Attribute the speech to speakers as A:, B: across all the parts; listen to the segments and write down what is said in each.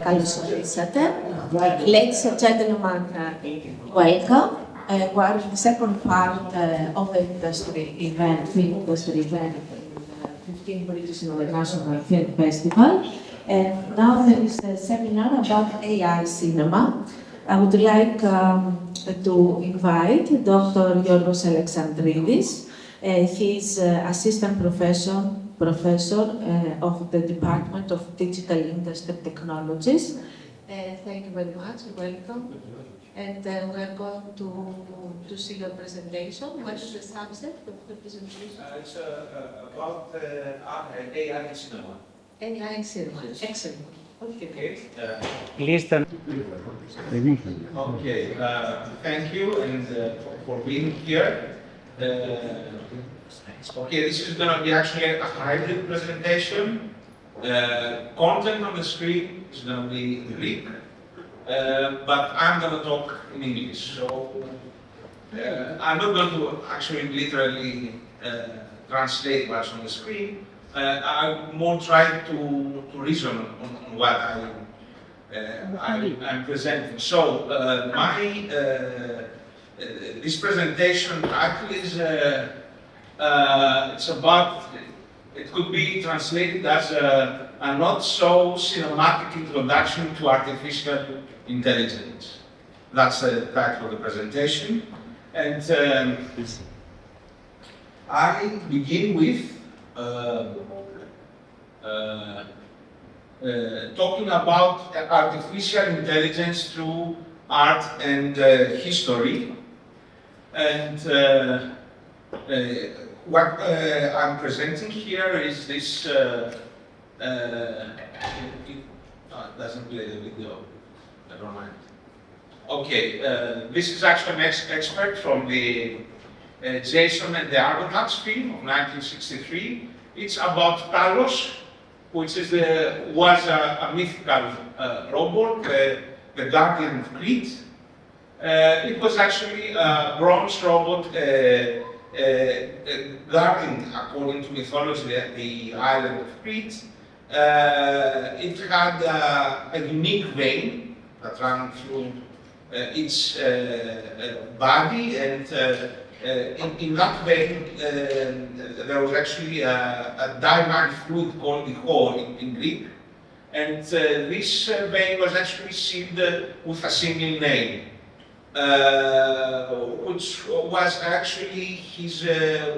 A: καλώς ορίσατε. Ladies and gentlemen, welcome. We're in the second part of the film industry event in 15 British International Film Festival. And now there is a seminar about AI cinema. I would like to invite Dr. Alexandridis. He is assistant professor of the Department of Digital Industry Technologies. Thank you very much. Welcome. And we're going to see your presentation. What is the subject of the presentation?
B: It's about AI in cinema.
A: AI in cinema. Excellent. Okay.
B: Please stand. Okay. Thank you and for being here. Okay, this is going to be actually a hybrid presentation. Content on the screen is going to be Greek, but I'm going to talk in English. So I'm not going to actually literally translate what's on the screen. I more try to reason on what I'm presenting. So this presentation actually is it's about, it could be translated as a not so cinematic introduction to artificial intelligence. That's the title of the presentation. And I begin with talking about artificial intelligence through art and history. And what I'm presenting here is this, it doesn't play the video, never mind. Okay, this is actually an expert from the Jason and the Argonauts film of 1963. It's about Talos, which is was a mythical robot, the guardian of Crete. It was actually a bronze robot guarding, according to mythology, the island of Crete. It had a unique vein that ran through its body, and in that vein there was actually a divine fluid called the hole in Greek. And this vein was actually sealed with a single nail. Which was actually his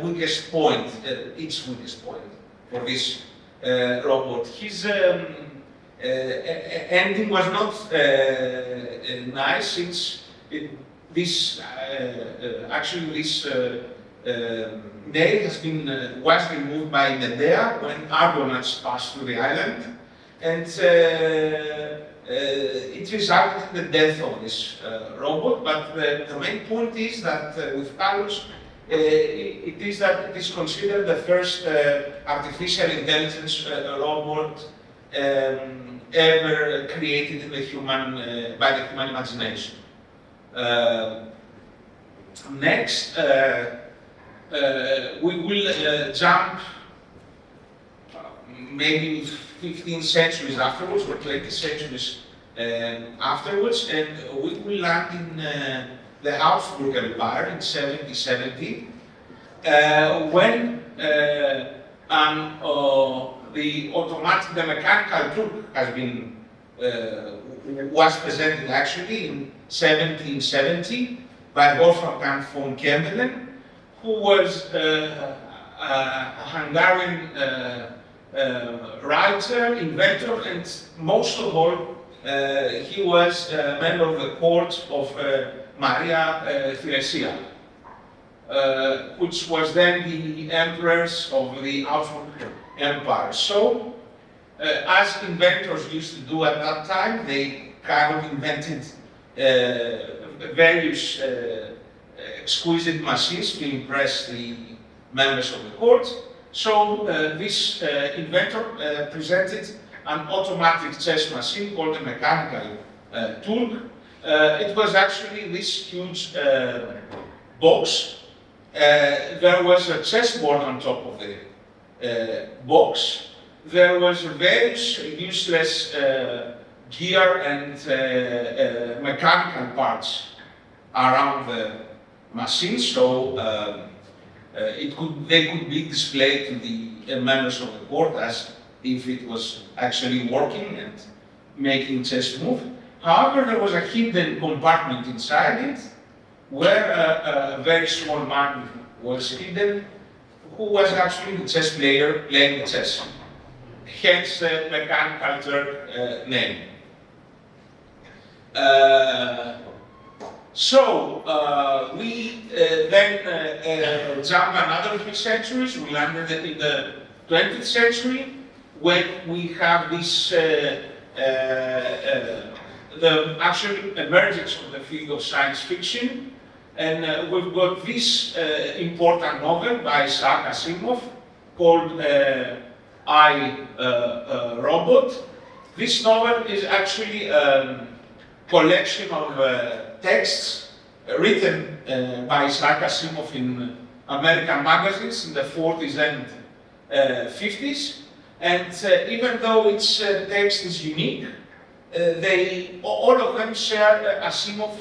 B: weakest point, its weakest point for this robot. His ending was not nice, since this nail was removed by Medea when Argonauts passed through the island, and it resulted in the death of this robot. But the main point is that with Talos, it is considered the first artificial intelligence robot ever created in the by the human imagination. Next, we will jump maybe 15 centuries afterwards, or 20 centuries afterwards, and we will land in the Habsburg Empire in 1770, when the mechanical tool was presented actually in 1770 by Wolfgang von Kempelen, who was a Hungarian writer, inventor, and most of all, he was a member of the court of Maria Theresia, which was then the empress of the Habsburg Empire. So, as inventors used to do at that time, they kind of invented various exquisite machines to impress the members of the court. So this inventor presented an automatic chess machine called a mechanical tool. It was actually this huge box. There was a chessboard on top of the box. There was various useless gear and mechanical parts around the machine, so they could be displayed to the members of the court as if it was actually working and making chess move. However, there was a hidden compartment inside it where a very small man was hidden, who was actually the chess player playing the chess. Hence the mechanical Turk name. We then jump another 3 centuries. We landed in the 20th century when we have this the actual emergence of the field of science fiction, and we've got this important novel by Isaac Asimov called I, Robot. This novel is actually a collection of texts written by Isaac Asimov in American magazines in the 40s and 50s. And even though its text is unique, all of them share Asimov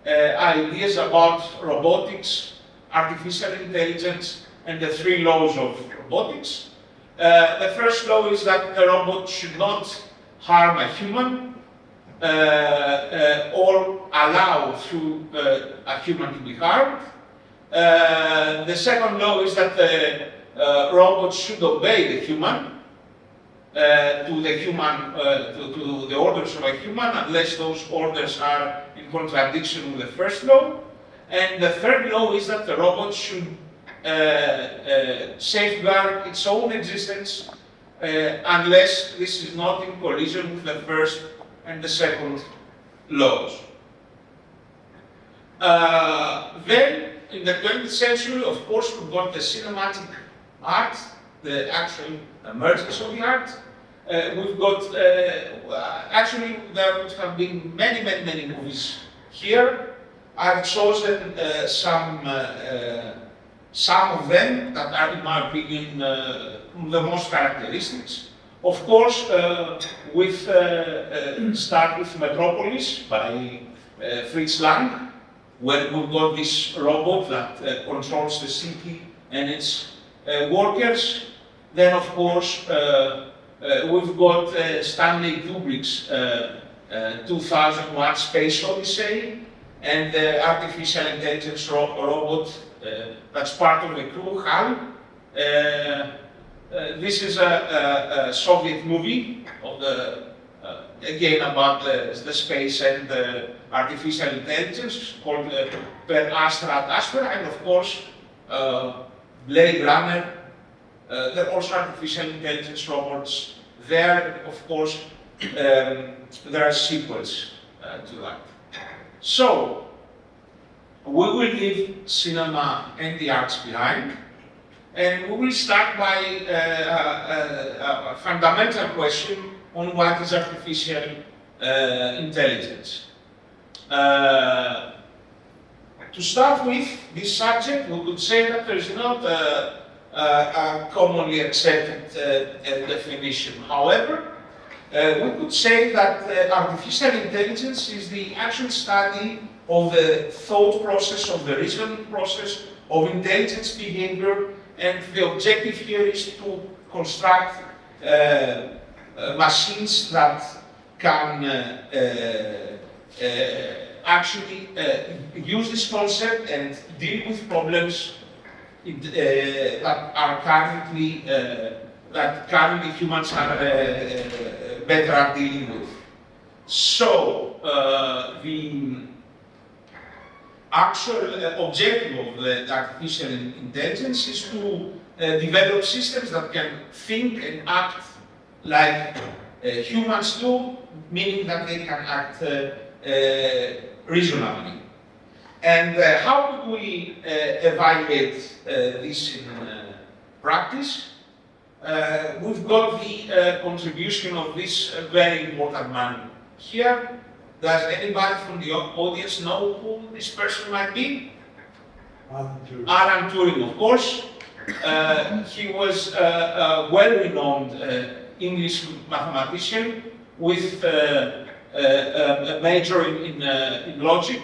B: ideas about robotics, artificial intelligence, and the 3 laws of robotics. The first law is that the robot should not harm a human or allow through a human to be harmed. The second law is that the robot should obey the human, to the orders of a human, unless those orders are in contradiction with the first law. And the third law is that the robot should safeguard its own existence unless this is not in collision with the first and the second laws. Then, in the 20th century, of course, we've got the cinematic art, the actual emergence of the art. We've got, actually, there would have been many movies here. I've chosen some of them that are, in my opinion, the most characteristics. Of course, start with Metropolis by Fritz Lang, where we've got this robot that controls the city and its workers. Then, of course, we've got Stanley Kubrick's 2001: Space Odyssey, and the artificial intelligence robot that's part of the crew, HAL. This is a Soviet movie of again about the space and the artificial intelligence called Per Astra ad Astra, and of course Blade Runner. There are also artificial intelligence robots there. Of course, there are sequels to that. So, we will leave cinema and the arts behind, and we will start by a fundamental question on what is artificial intelligence. To start with this subject, we could say that there is not a commonly accepted definition. However, we could say that artificial intelligence is the actual study of the thought process, of the reasoning process, of intelligence behavior, and the objective here is to construct machines that can actually use this concept and deal with problems that are currently humans are better at dealing with. So the actual objective of the artificial intelligence is to develop systems that can think and act like humans do, meaning that they can act reasonably. And how do we evaluate this in practice? We've got the contribution of this very important man here. Does anybody from the audience know who this person might be? Alan Turing, of course. He was a well-renowned English mathematician with a major in logic,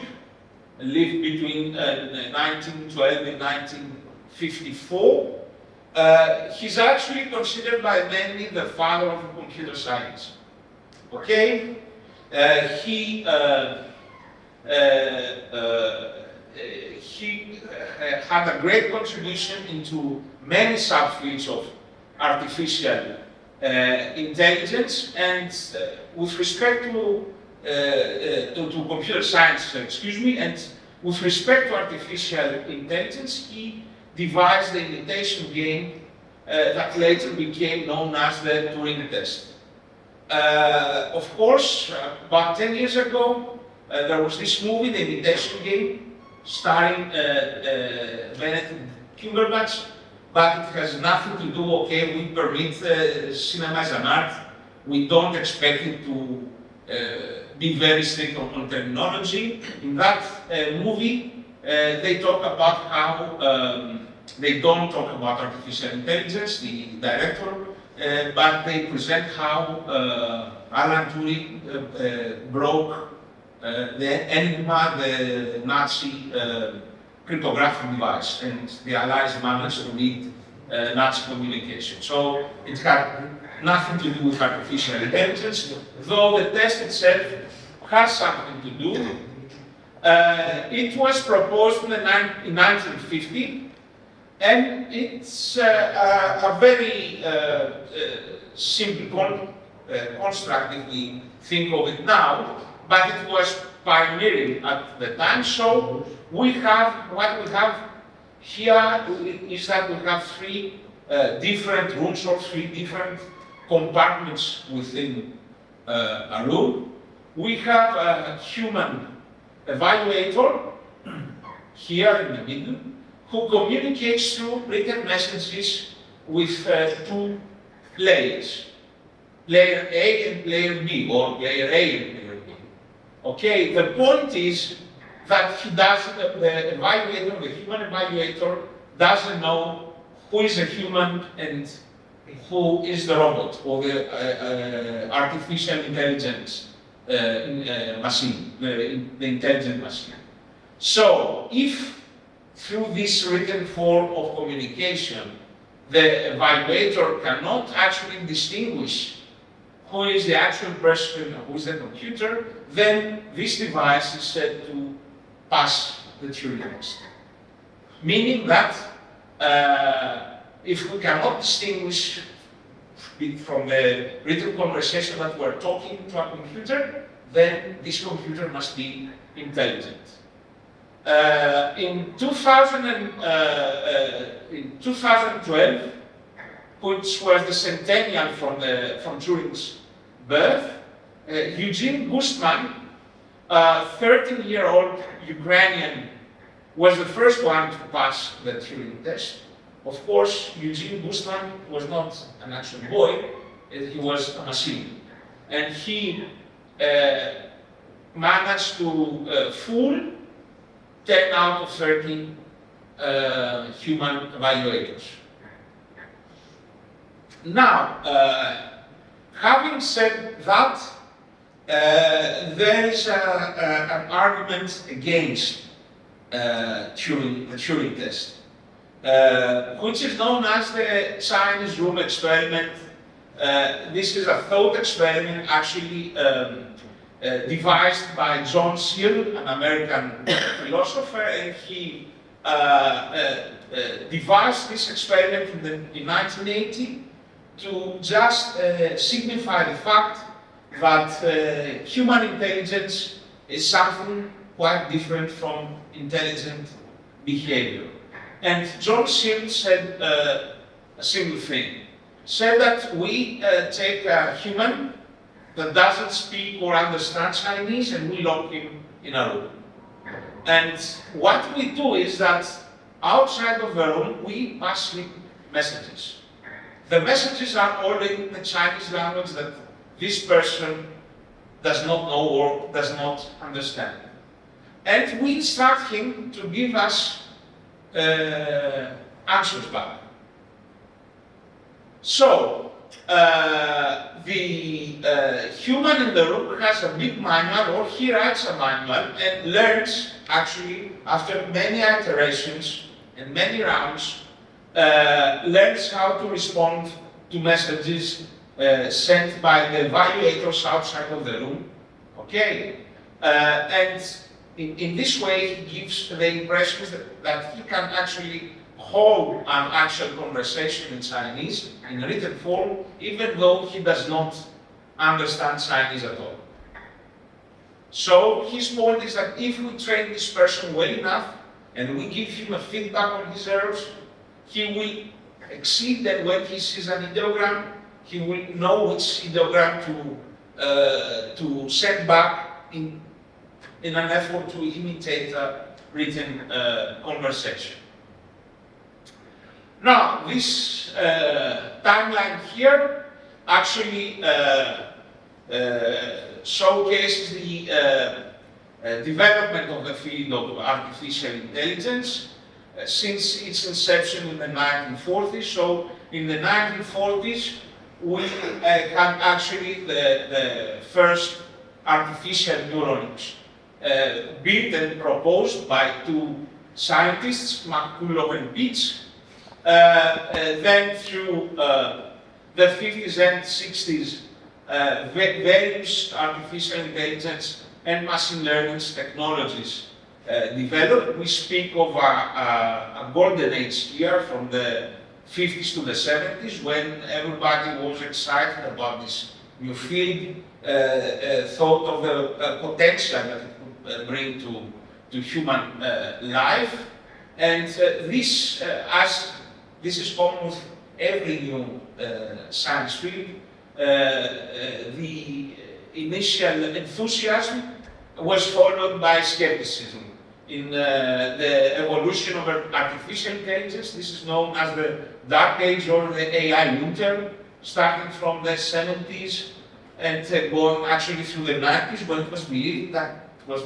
B: lived between 1912 and 1954. He's actually considered by many the father of computer science. Okay? He had a great contribution into many subfields of artificial intelligence, and with respect to computer science, and with respect to artificial intelligence, he devised the imitation game that later became known as the Turing test. Of course, about 10 years ago, there was this movie, The Imitation Game, starring Benedict Cumberbatch, but it has nothing to do, okay, we permit cinema as an art. We don't expect it to be very strict on terminology. In that movie, they talk about how they don't talk about artificial intelligence, the director, but they present how Alan Turing broke the Enigma, the Nazi cryptographic device, and the Allies managed to read Nazi communication. So it had nothing to do with artificial intelligence, though the test itself has something to do. It was proposed in 1950, and it's a very simple construct if we think of it now, but it was pioneering at the time. So what we have here is that we have three different rooms or three different compartments within a room. We have a human evaluator here in the middle, who communicates through written messages with two players, player A and player B, or player A and player B. Okay, the point is that he doesn't, the evaluator, the human evaluator, doesn't know who is a human and who is the robot or the artificial intelligence machine, the intelligent machine. So, if through this written form of communication, the evaluator cannot actually distinguish who is the actual person, who is the computer, then this device is said to pass the Turing test. Meaning that if we cannot distinguish from the written conversation that we're talking to a computer, then this computer must be intelligent. In 2012, which was the centennial from Turing's birth, Eugene Gustman, a 13-year-old Ukrainian, was the first one to pass the Turing test. Of course, Eugene Gustman was not an actual boy, he was a machine. And he managed to fool 10 out of 30 human evaluators. Now, having said that, there is an argument against the Turing test, which is known as the Chinese room experiment. This is a thought experiment actually devised by John Searle, an American philosopher, and he devised this experiment in 1980 to just signify the fact that human intelligence is something quite different from intelligent behavior. And John Searle said a simple thing. Said that we take a human that doesn't speak or understand Chinese and we lock him in a room. And what we do is that outside of the room we pass him messages. The messages are all in the Chinese language that this person does not know or does not understand. And we instruct him to give us answers back. So, the human in the room has a big manual, or he writes a manual and learns, actually, after many iterations and many rounds, learns how to respond to messages sent by the evaluators outside of the room. Okay? And in this way, he gives the impression that he can actually hold an actual conversation in Chinese in written form, even though he does not understand Chinese at all. So his point is that if we train this person well enough and we give him a feedback on his errors, he will exceed that. When he sees an ideogram, he will know which ideogram to send back in an effort to imitate a written conversation. Now, this timeline here actually showcases the development of the field of artificial intelligence since its inception in the 1940s. So, in the 1940s, we had actually the first artificial neurons built and proposed by two scientists, McCulloch and Pitts. Then through the 50s and 60s, various artificial intelligence and machine learning technologies developed. We speak of a golden age here from the 50s to the 70s, when everybody was excited about this new field, thought of the potential that it could bring to human life. And this is almost every new science field. The initial enthusiasm was followed by skepticism. In the evolution of artificial intelligence, this is known as the dark age or the AI winter, starting from the 70s and going actually through the 90s, when it was believed that it was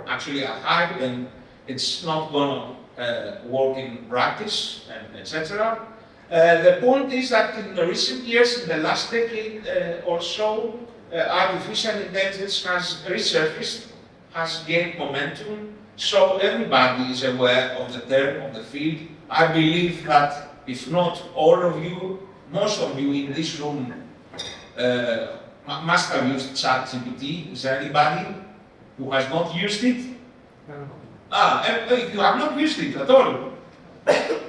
B: actually a hype and it's not going to work in practice, and etc. The point is that in the recent years, in the last decade or so, artificial intelligence has resurfaced, has gained momentum, so everybody is aware of the term, of the field. I believe that if not all of you, most of you in this room must have used ChatGPT. Is there anybody who has not used it? You have not used it at all?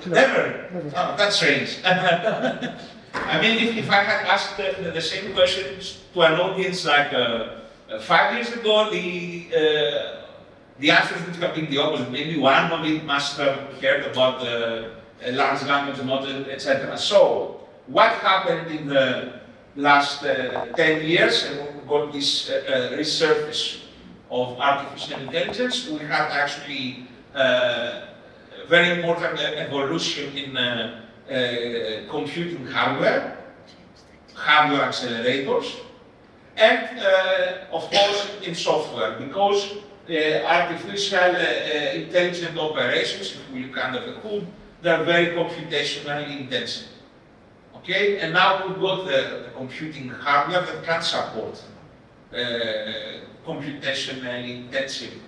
B: Never? Oh, that's strange. I mean, if I had asked the same questions to an audience like 5 years ago, the answers would have been the opposite. Maybe one of it must have heard about the large language model, etc. So, what happened in the last 10 years, and we got this resurface of artificial intelligence? We had actually very important evolution in computing hardware accelerators, and of course in software, because artificial intelligent operations, if we look under the hood, they're very computationally intensive. Okay, and now we've got the computing hardware that can support computationally intensive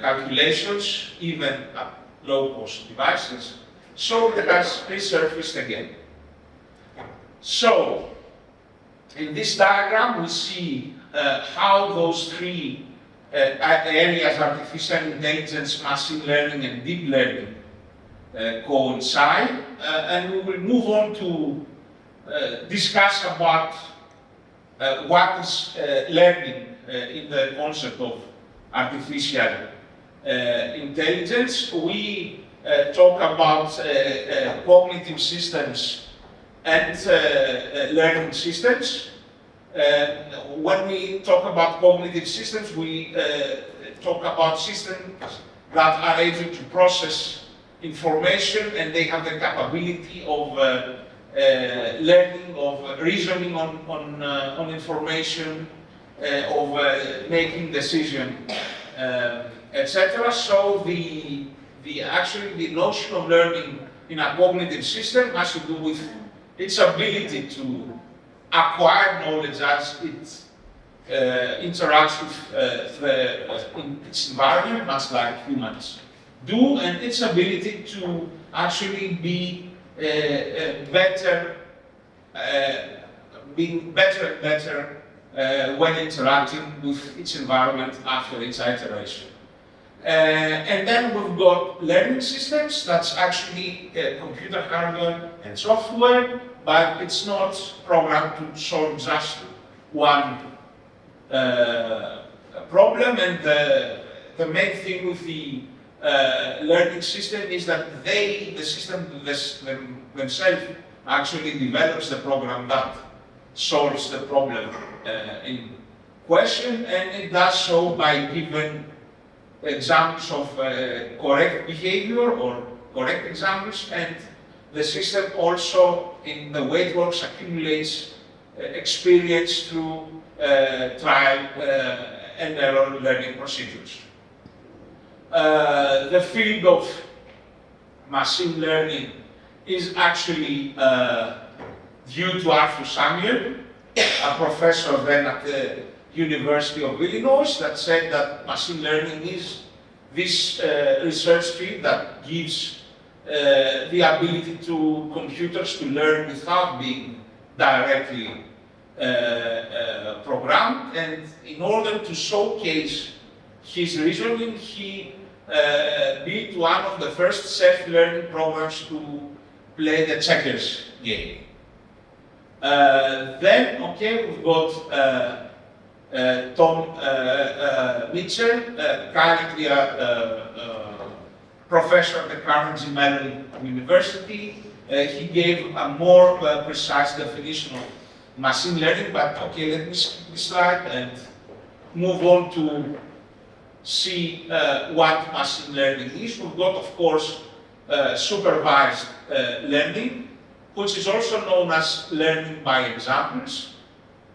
B: calculations, even at low-cost devices. So it has resurfaced again. So, in this diagram, we see how those three areas, artificial intelligence, machine learning, and deep learning, coincide, and we will move on to discuss about what is learning in the concept of artificial intelligence. We talk about cognitive systems and learning systems. When we talk about cognitive systems, we talk about systems that are able to process information, and they have the capability of learning, of reasoning on information, of making decisions, etc. So the notion of learning in a cognitive system has to do with its ability to acquire knowledge as it interacts with in its environment, much like humans do, and its ability to actually be better, being better and better when interacting with its environment after its iteration. And then we've got learning systems, that's actually computer hardware and software, but it's not programmed to solve just one problem. And the main thing with the learning system is that the system themselves actually develops the program that solves the problem in question, and it does so by giving examples of correct behavior or correct examples, and the system also, in the way it works, accumulates experience through trial and error learning procedures. The field of machine learning is actually due to Arthur Samuel, a professor then at the University of Illinois, that said that machine learning is this research field that gives the ability to computers to learn without being directly programmed. And in order to showcase his reasoning, he built one of the first self-learning programs to play the checkers game. Then, okay, we've got Tom Mitchell, currently a professor at the Carnegie Mellon University. He gave a more precise definition of machine learning, but okay, let me skip this slide and move on to see what machine learning is. We've got, of course, supervised learning, which is also known as learning by examples.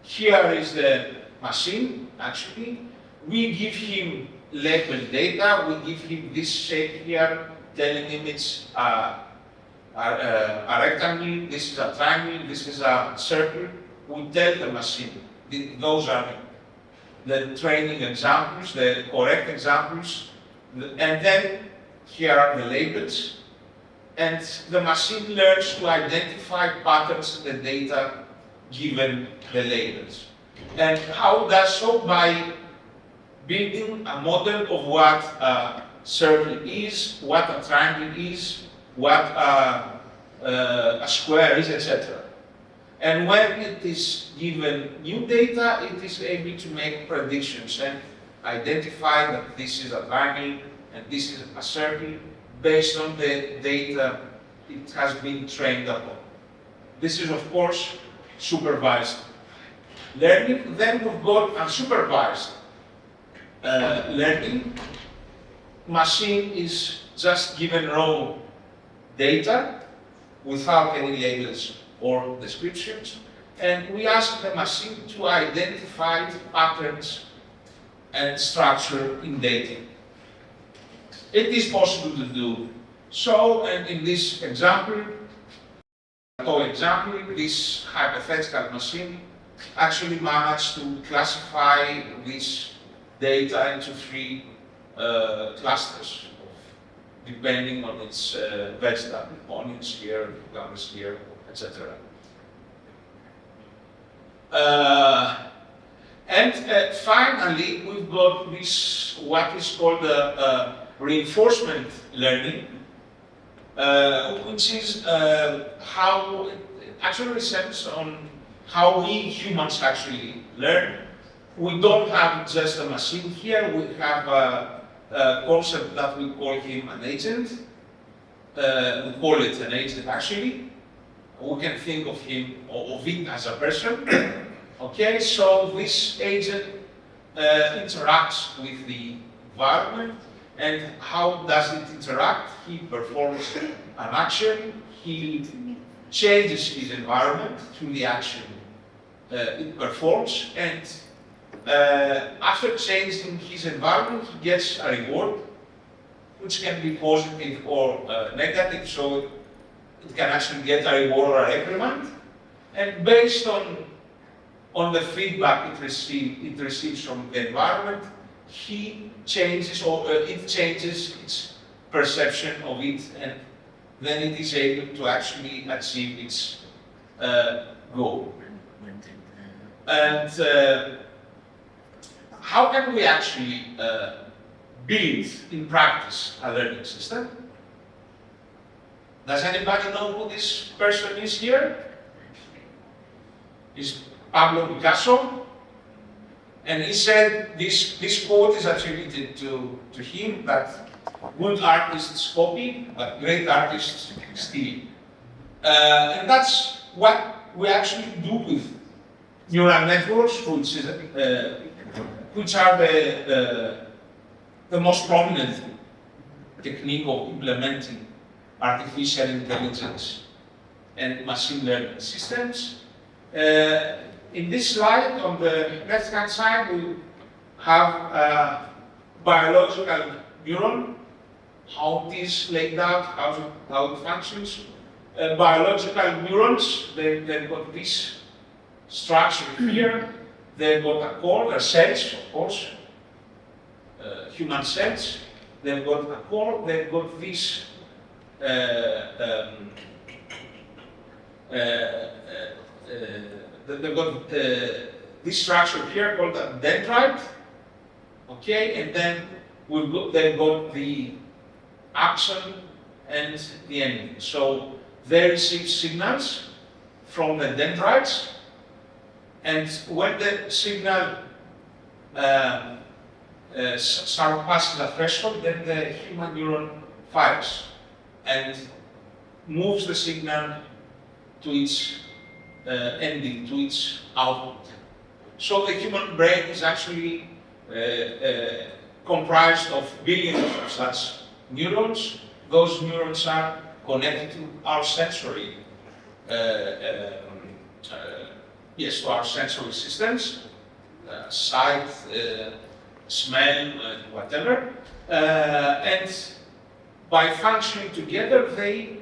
B: Here is the machine, actually. We give him labeled data, we give him this shape here, telling him it's a rectangle, this is a triangle, this is a circle. We tell the machine, those are the training examples, the correct examples, and then here are the labels. And the machine learns to identify patterns in the data given the labels. And how it does so? By building a model of what a circle is, what a triangle is, what a square is, etc. And when it is given new data, it is able to make predictions and identify that this is a triangle and this is a circle based on the data it has been trained upon. This is, of course, supervised learning. Then we've got unsupervised learning. Machine is just given raw data without any labels or descriptions, and we ask the machine to identify patterns and structure in data. It is possible to do so, and in this example, this hypothetical machine actually managed to classify this data into three clusters, depending on its vegetable, onions here, cucumbers here, etc. And finally, we've got this, what is called reinforcement learning, which is how it actually resembles on how we humans actually learn. We don't have just a machine here, we have a concept that we call him an agent. We call it an agent actually. We can think of him, of it as a person. Okay, so this agent interacts with the environment. And how does it interact? He performs an action, he changes his environment through the action it performs, and after changing his environment, he gets a reward, which can be positive or negative. So it can actually get a reward or a reprimand, and based on the feedback it receives from the environment, it changes its perception of it, and then it is able to actually achieve its goal. And how can we actually build in practice a learning system? Does anybody know who this person is here? It's Pablo Picasso. And he said, this quote is attributed to him, that good artists copy, but great artists steal. And that's what we actually do with neural networks, which are the most prominent technique of implementing artificial intelligence and machine learning systems. In this slide, on the left-hand side, we have a biological neuron, how it is laid out, how it functions. Biological neurons, they've got this structure here. They've got a core, they're cells, of course, human cells. They've got a core, they've got this they've got this structure here called a dendrite, okay, and then they've got the axon and the ending. So they receive signals from the dendrites, and when the signal surpasses a threshold, then the human neuron fires and moves the signal to its ending, to its output. So the human brain is actually comprised of billions of such neurons. Those neurons are connected to our sensory, to our sensory systems, sight, smell, whatever, and by functioning together, they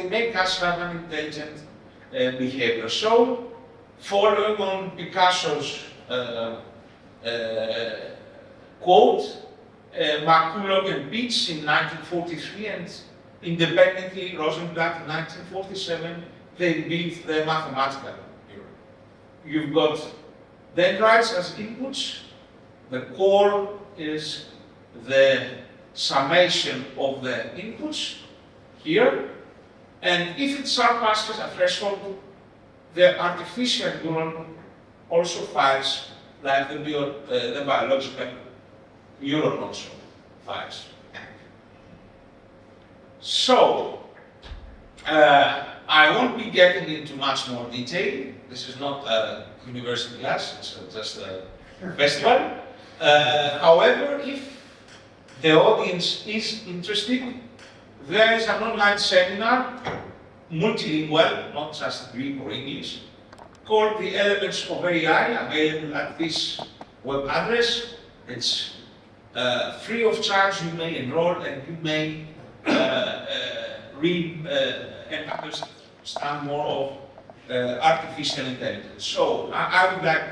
B: make us have an intelligent behavior. So, following on Picasso's quote, McCulloch and Beach in 1943, and independently Rosenblatt in 1947, they built the mathematical neuron. You've got dendrites as inputs. The core is the summation of the inputs here, and if it surpasses a threshold, the artificial neuron also fires like the biological neuron also fires. So, I won't be getting into much more detail. This is not a university class, it's just a festival. However, if the audience is interested, there is an online seminar, multilingual, not just Greek or English, called The Elements of AI, available at this web address. It's free of charge. You may enroll and you may read and understand more of artificial intelligence. So I would like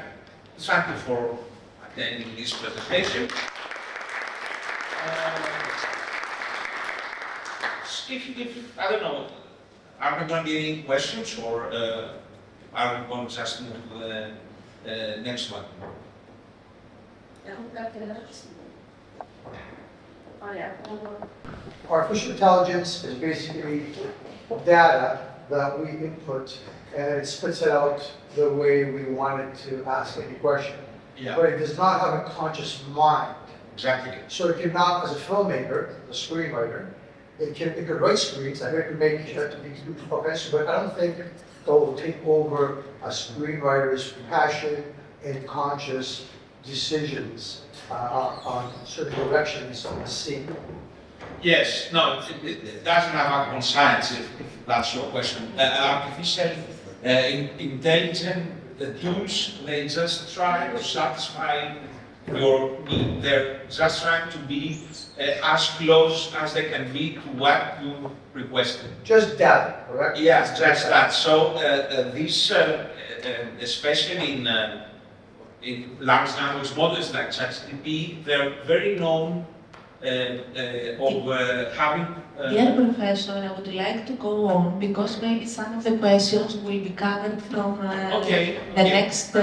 B: to thank you for attending this presentation. If I don't know, are there going to be any questions, or are we going to just move to the next one?
C: Artificial intelligence is basically data that we input, and it spits it out the way we want it to ask any question.
B: Yeah.
C: But it does not have a conscious mind.
B: Exactly.
C: So it can now, as a filmmaker, a screenwriter, it can write screens, and it can make it to be offensive, but I don't think it will take over a screenwriter's passion and conscious decisions on certain directions on the scene.
B: Yes, no, it doesn't have a conscience, if that's your question. Artificial intelligence, the tools, they just try to satisfy they're just trying to be as close as they can be to what you requested.
C: Just data, correct?
B: Yes, just that. So this, especially in large language models like ChatGPT, they're very known of having.
A: Dear Professor, I would like to go on because maybe some of the questions will be covered from the next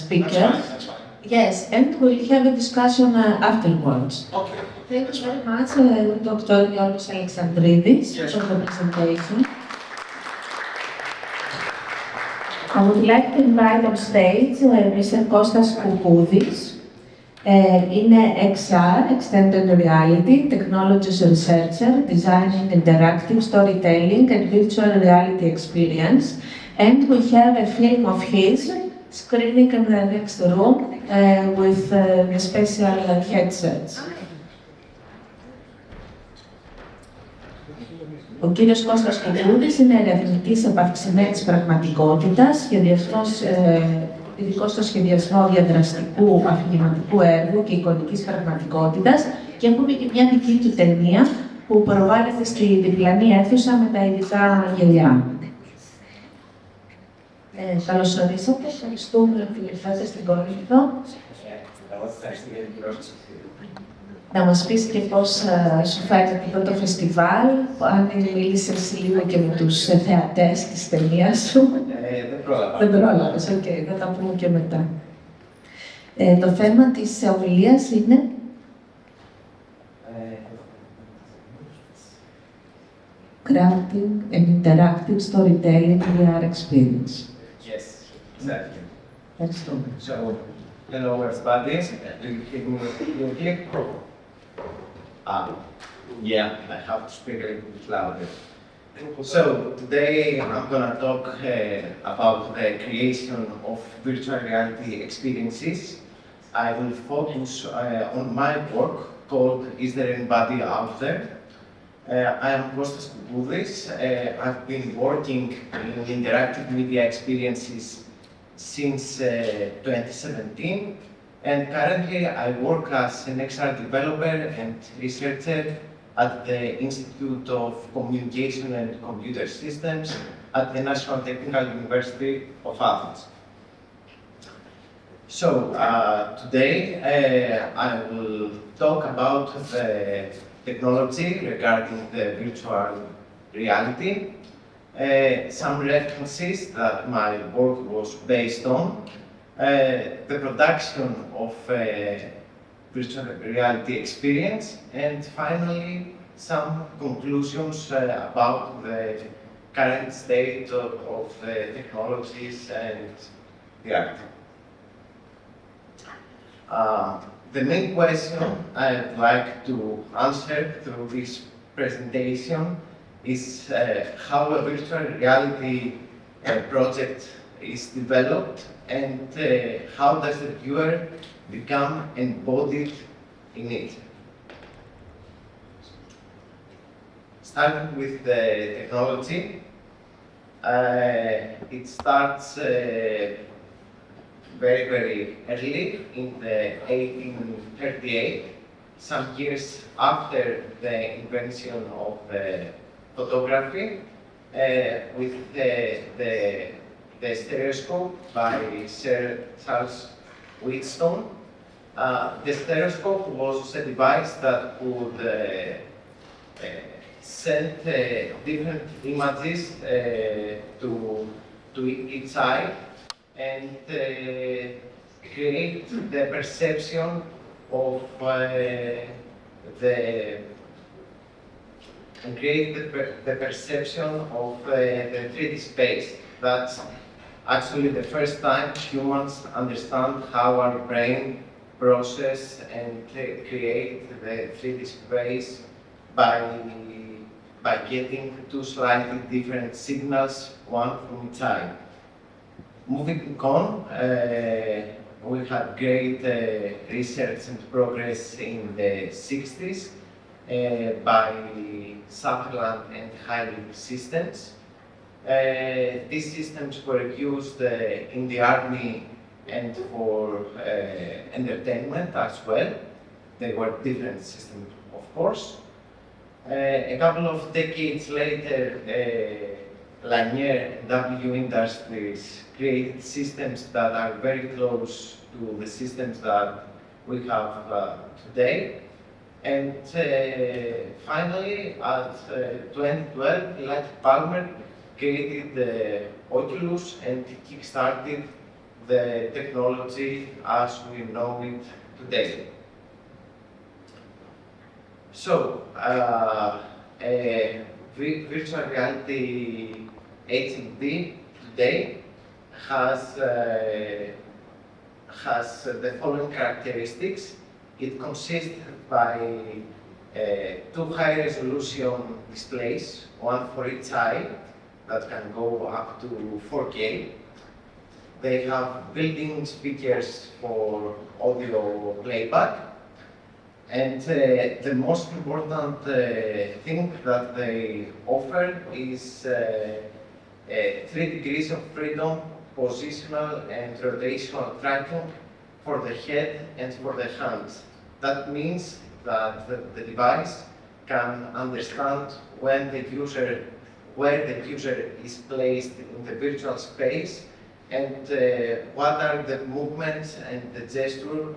A: speaker.
B: That's fine.
A: Yes, and we'll have a discussion afterwards.
B: Okay.
A: Thank you very much, Dr. Nikos Alexandridis,
B: Yes.
A: for the presentation. I would like to invite on stage Mr. Kostas Koukoudis, in XR, Extended Reality, Technologies Researcher, designing interactive storytelling and virtual reality experience. And we have a film of his screening in the next room with the special headsets. Ο κύριος Κώστας Κoukoudis είναι ερευνητής επαυξημένης πραγματικότητας, ειδικός στο σχεδιασμό διαδραστικού αφηγηματικού έργου και εικονικής πραγματικότητας και έχουμε και μια δική του ταινία που προβάλλεται στη διπλανή αίθουσα με τα ειδικά γυαλιά. Καλώς ορίσατε, ευχαριστούμε που ήρθατε στην Κορίνθο. Να μας πεις και πώς σου φαίνεται αυτό το φεστιβάλ, αν μίλησες λίγο και με τους θεατές της ταινίας σου.
D: Δεν πρόλαβα.
A: Δεν πρόλαβες, οκ, θα τα πούμε και μετά. Το θέμα της ομιλίας είναι... Crafting an interactive storytelling VR experience.
D: Yes, exactly.
A: Ευχαριστούμε.
D: So, hello everybody. Do you hear me? Yeah, I have to speak a little bit louder. So, today I'm going to talk about the creation of virtual reality experiences. I will focus on my work called Is There Anybody Out There? I am Kostas Koukoudis. I've been working in interactive media experiences since 2017, and currently I work as an XR developer and researcher at the Institute of Communication and Computer Systems at the National Technical University of Athens. So, today I will talk about the technology regarding the virtual reality, some references that my work was based on, the production of virtual reality experience, and finally some conclusions about the current state of the technologies and the art. The main question I'd like to answer through this presentation is how a virtual reality project is developed and how does the viewer become embodied in it. Starting with the technology, it starts very, very early in the 1838, some years after the invention of photography, with the stereoscope by Sir Charles Wheatstone. The stereoscope was a device that could send different images to each eye and create the perception of the 3D space. That's actually the first time humans understand how our brain process and create the 3D space by getting two slightly different signals, one from each eye. Moving on, we had great research and progress in the 60s by Sutherland and Heilig systems. These systems were used in the army and for entertainment as well. They were different systems, of course. A couple of decades later, Lanier and W Industries created systems that are very close to the systems that we have today. And finally, at 2012, Eli Palmer created the Oculus and kickstarted the technology as we know it today. So, virtual reality HMD today has the following characteristics. It consists by two high-resolution displays, one for each eye, that can go up to 4K. They have built-in speakers for audio playback. And the most important thing that they offer is 3 degrees of freedom, positional and rotational tracking for the head and for the hands. That means that the device can understand where the user is placed in the virtual space and what are the movements and the gesture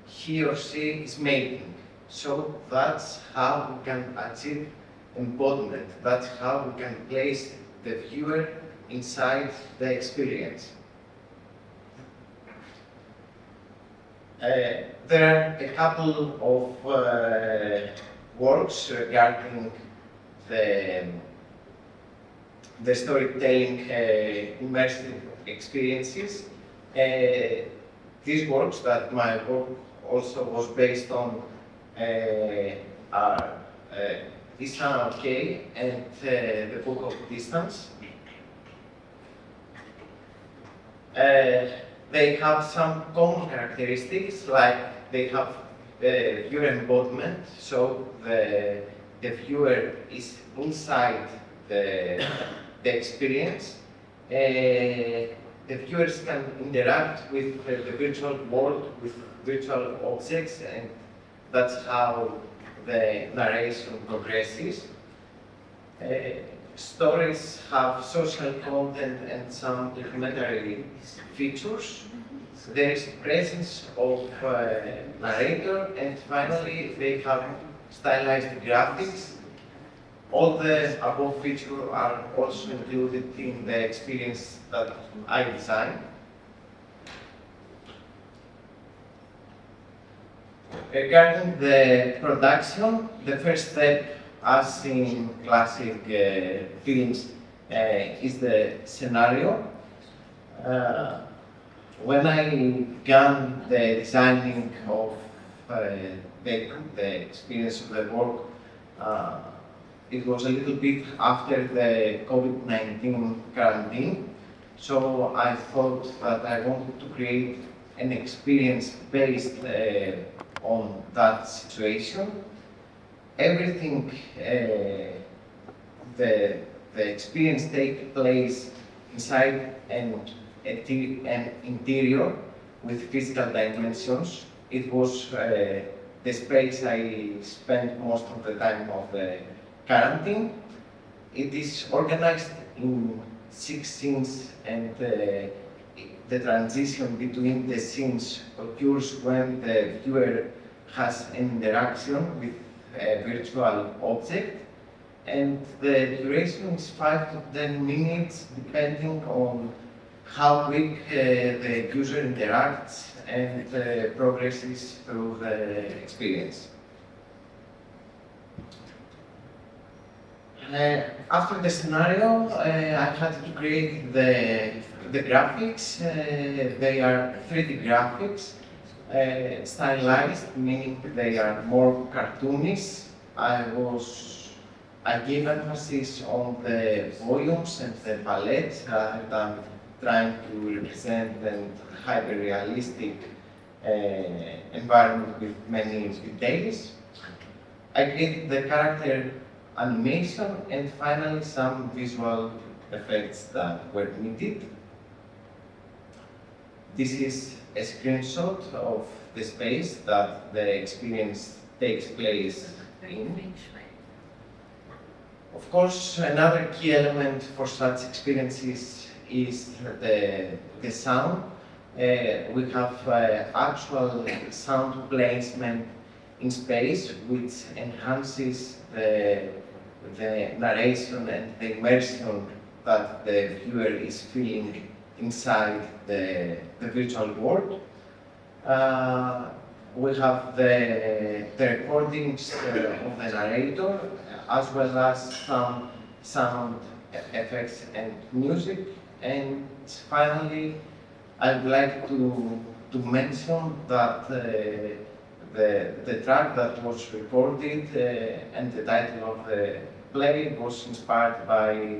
D: he or she is making. So that's how we can achieve embodiment. That's how we can place the viewer inside the experience. There are a couple of works regarding the storytelling immersive experiences. These works that my work also was based on are Distance OK and the Book of Distance. They have some common characteristics, like they have viewer embodiment, so the viewer is inside the experience. The viewers can interact with the virtual world, with virtual objects, and that's how the narration progresses. Stories have social content and some documentary features. There is presence of narrator, and finally they have stylized graphics. All the above features are also included in the experience that I designed. Regarding the production, the first step, as in classic films, is the scenario. When I began the designing of the experience of the work, it was a little bit after the COVID-19 quarantine, so I thought that I wanted to create an experience based on that situation. Everything, the experience takes place inside an interior with physical dimensions. It was the space I spent most of the time of the quarantine. It is organized in 6 scenes, and the transition between the scenes occurs when the viewer has an interaction with a virtual object, and the duration is 5 to 10 minutes depending on how quick the user interacts and progresses through the experience. After the scenario, I had to create the graphics. They are 3D graphics, stylized, meaning they are more cartoonish. I gave emphasis on the volumes and the palettes rather than trying to represent a hyper-realistic environment with many details. I created the character animation and finally some visual effects that were needed. This is a screenshot of the space that the experience takes place in. Of course, another key element for such experiences is the sound. We have actual sound placement in space, which enhances the narration and the immersion that the viewer is feeling inside the virtual world. We have the recordings of the narrator, as well as some sound effects and music. And finally, I would like to mention that the track that was recorded and the title of the play was inspired by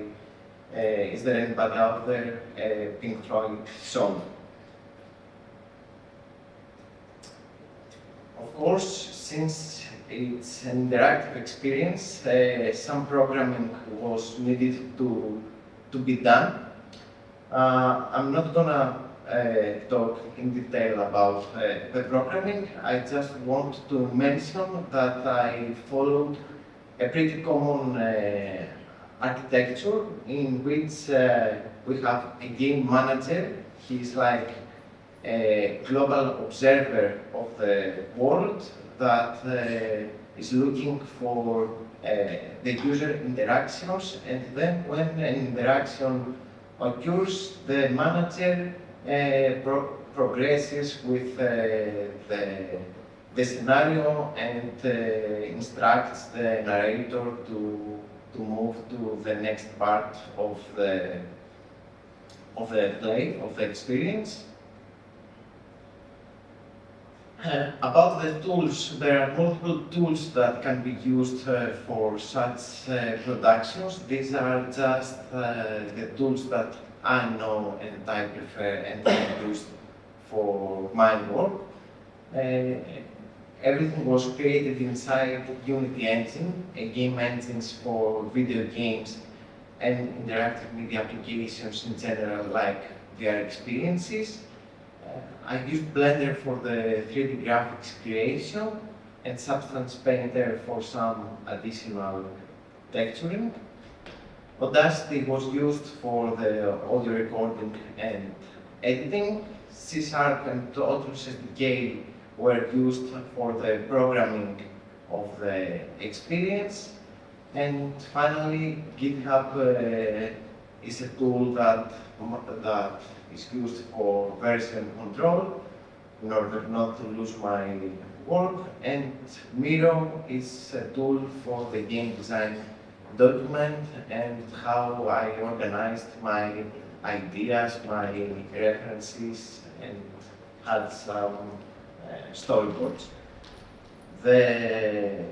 D: Is There Anybody Out There, a Pink Floyd song. Of course, since it's an interactive experience, some programming was needed to be done. I'm not gonna talk in detail about the programming. I just want to mention that I followed a pretty common architecture in which we have a game manager. He's like a global observer of the world that is looking for the user interactions, and then when an interaction occurs, the manager progresses with the scenario and instructs the narrator to move to the next part of the play, of the experience. About the tools, there are multiple tools that can be used for such productions. These are just the tools that I know and I prefer and I use for my work. Everything was created inside Unity engine, a game engines for video games and interactive media applications in general, like VR experiences. I used Blender for the 3D graphics creation and Substance Painter for some additional texturing. Audacity was used for the audio recording and editing. C# and Oculus SDK were used for the programming of the experience. And finally, GitHub is a tool that is used for version control in order not to lose my work. And Miro is a tool for the game design document and how I organized my ideas, my references, and had some storyboards. The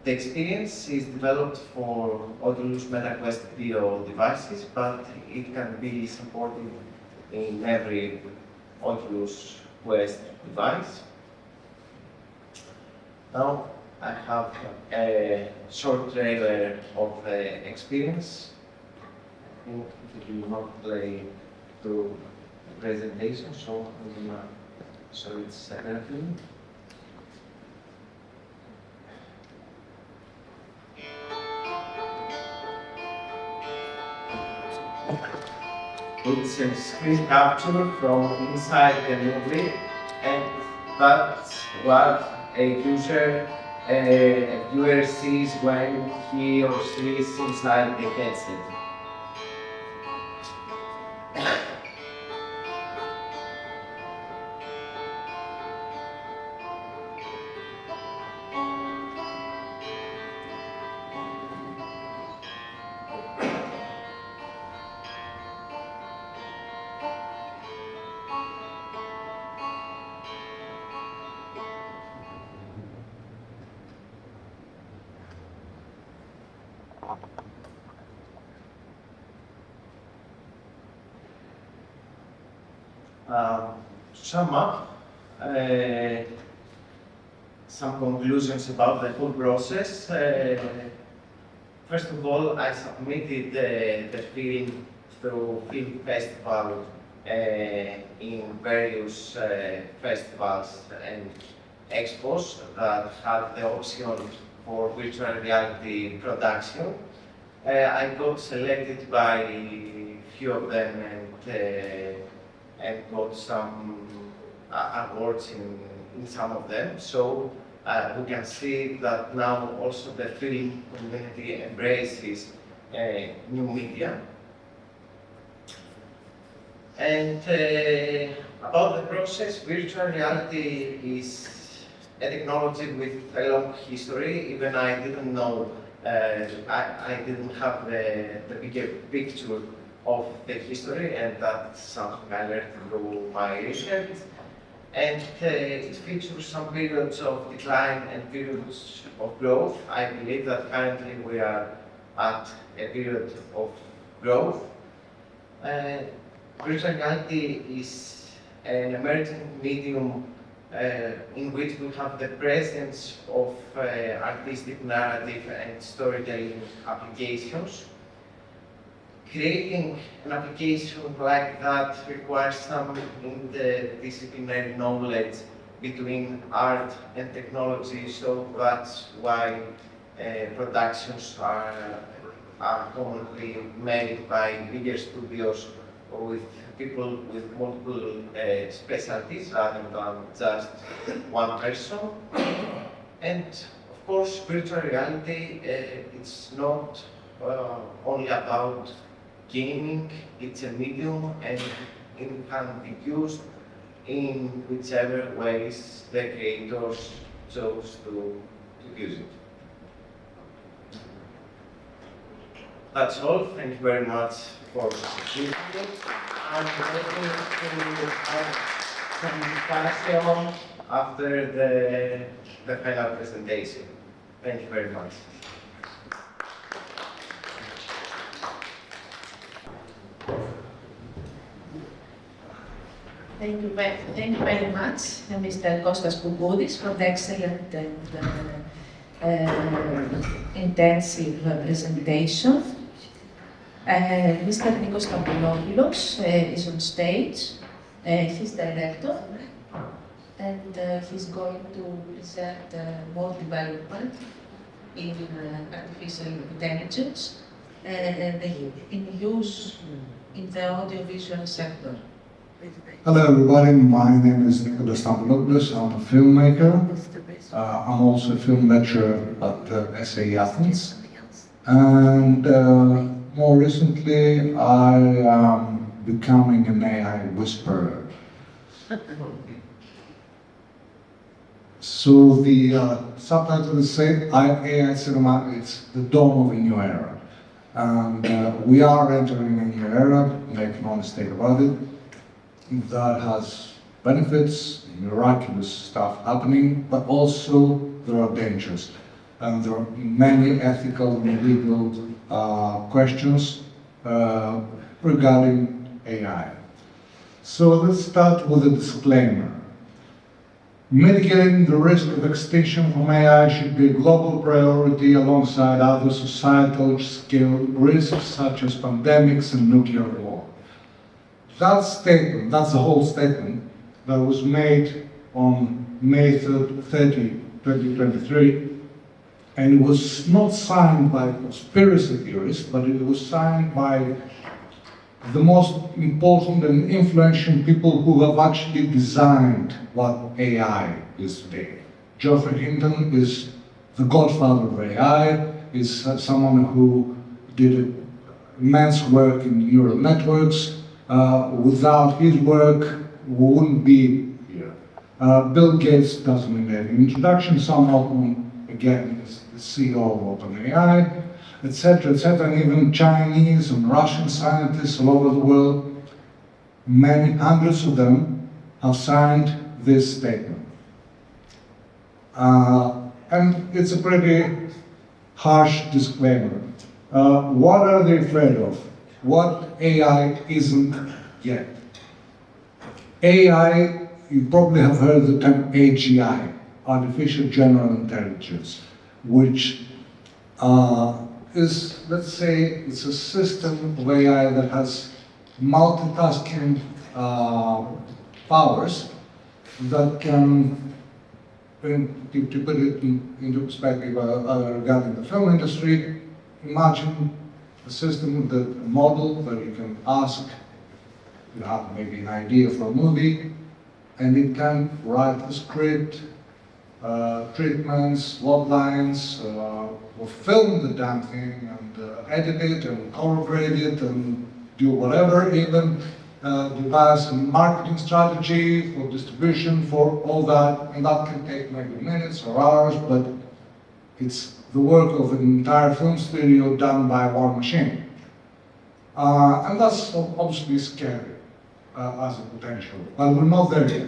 D: experience is developed for Oculus MetaQuest Pro devices, but it can be supported in every Oculus Quest device. Now I have a short trailer of the experience. I think it will not play through the presentation, so I'm gonna show it separately. It's a screen capture from inside the movie, and that's what a viewer sees when he or she is inside the headset. To sum up, some conclusions about the whole process. First of all, I submitted the film through film festival in various festivals and expos that had the option for virtual reality production. I got selected by a few of them and got some awards in some of them. So we can see that now also the film community embraces new media. And about the process, virtual reality is a technology with a long history. Even I didn't know, I didn't have the bigger picture of the history, and that's something I learned through my research. And it features some periods of decline and periods of growth. I believe that currently we are at a period of growth. Virtual reality is an emerging medium in which we have the presence of artistic narrative and storytelling applications. Creating an application like that requires some interdisciplinary knowledge between art and technology, so that's why productions are commonly made by bigger studios with people with multiple specialties rather than just one person. And of course, virtual reality, it's not only about gaming, it's a medium and it can be used in whichever ways the creators chose to use it. That's all. Thank you very much for listening. I'm waiting to have some discussion after the final presentation. Thank you very much.
A: Thank you very much, Mr. Kostas Koukoudis, for the excellent and intensive presentation. Mr. Nikos Stamatopoulos is on stage. He's director, and he's going to present more development in artificial intelligence in use in the audiovisual sector.
E: Hello everybody, my name is Nikos Stamatopoulos. I'm a filmmaker. I'm also a film lecturer at SAE Athens. And more recently, I am becoming an AI whisperer. So the subtitle is saying AI cinema, it's the dawn of a new era. And we are entering a new era, make no mistake about it. That has benefits, miraculous stuff happening, but also there are dangers. And there are many ethical and legal questions regarding AI. So let's start with a disclaimer. Mitigating the risk of extinction from AI should be a global priority alongside other societal scale risks such as pandemics and nuclear war. That statement, that's the whole statement, that was made on May 30, 2023, and it was not signed by conspiracy theorists, but it was signed by the most important and influential people who have actually designed what AI is today. Geoffrey Hinton is the godfather of AI, is someone who did immense work in neural networks. Without his work, we wouldn't be here. Bill Gates doesn't need any introduction. Sam Altman, again, is the CEO of OpenAI, etc., etc., and even Chinese and Russian scientists all over the world, many hundreds of them have signed this statement. And it's a pretty harsh disclaimer. What are they afraid of? What AI isn't yet? AI, you probably have heard the term AGI, Artificial General Intelligence, which is, let's say, it's a system of AI that has multitasking powers that can, to put it into perspective regarding the film industry, imagine a system, a model that you can ask, you have maybe an idea for a movie, and it can write the script, treatments, log lines, or film the damn thing, and edit it, and color grade it, and do whatever, even devise a marketing strategy for distribution, for all that, and that can take maybe minutes or hours, but it's the work of an entire film studio done by one machine. And that's obviously scary as a potential, but we're not there yet.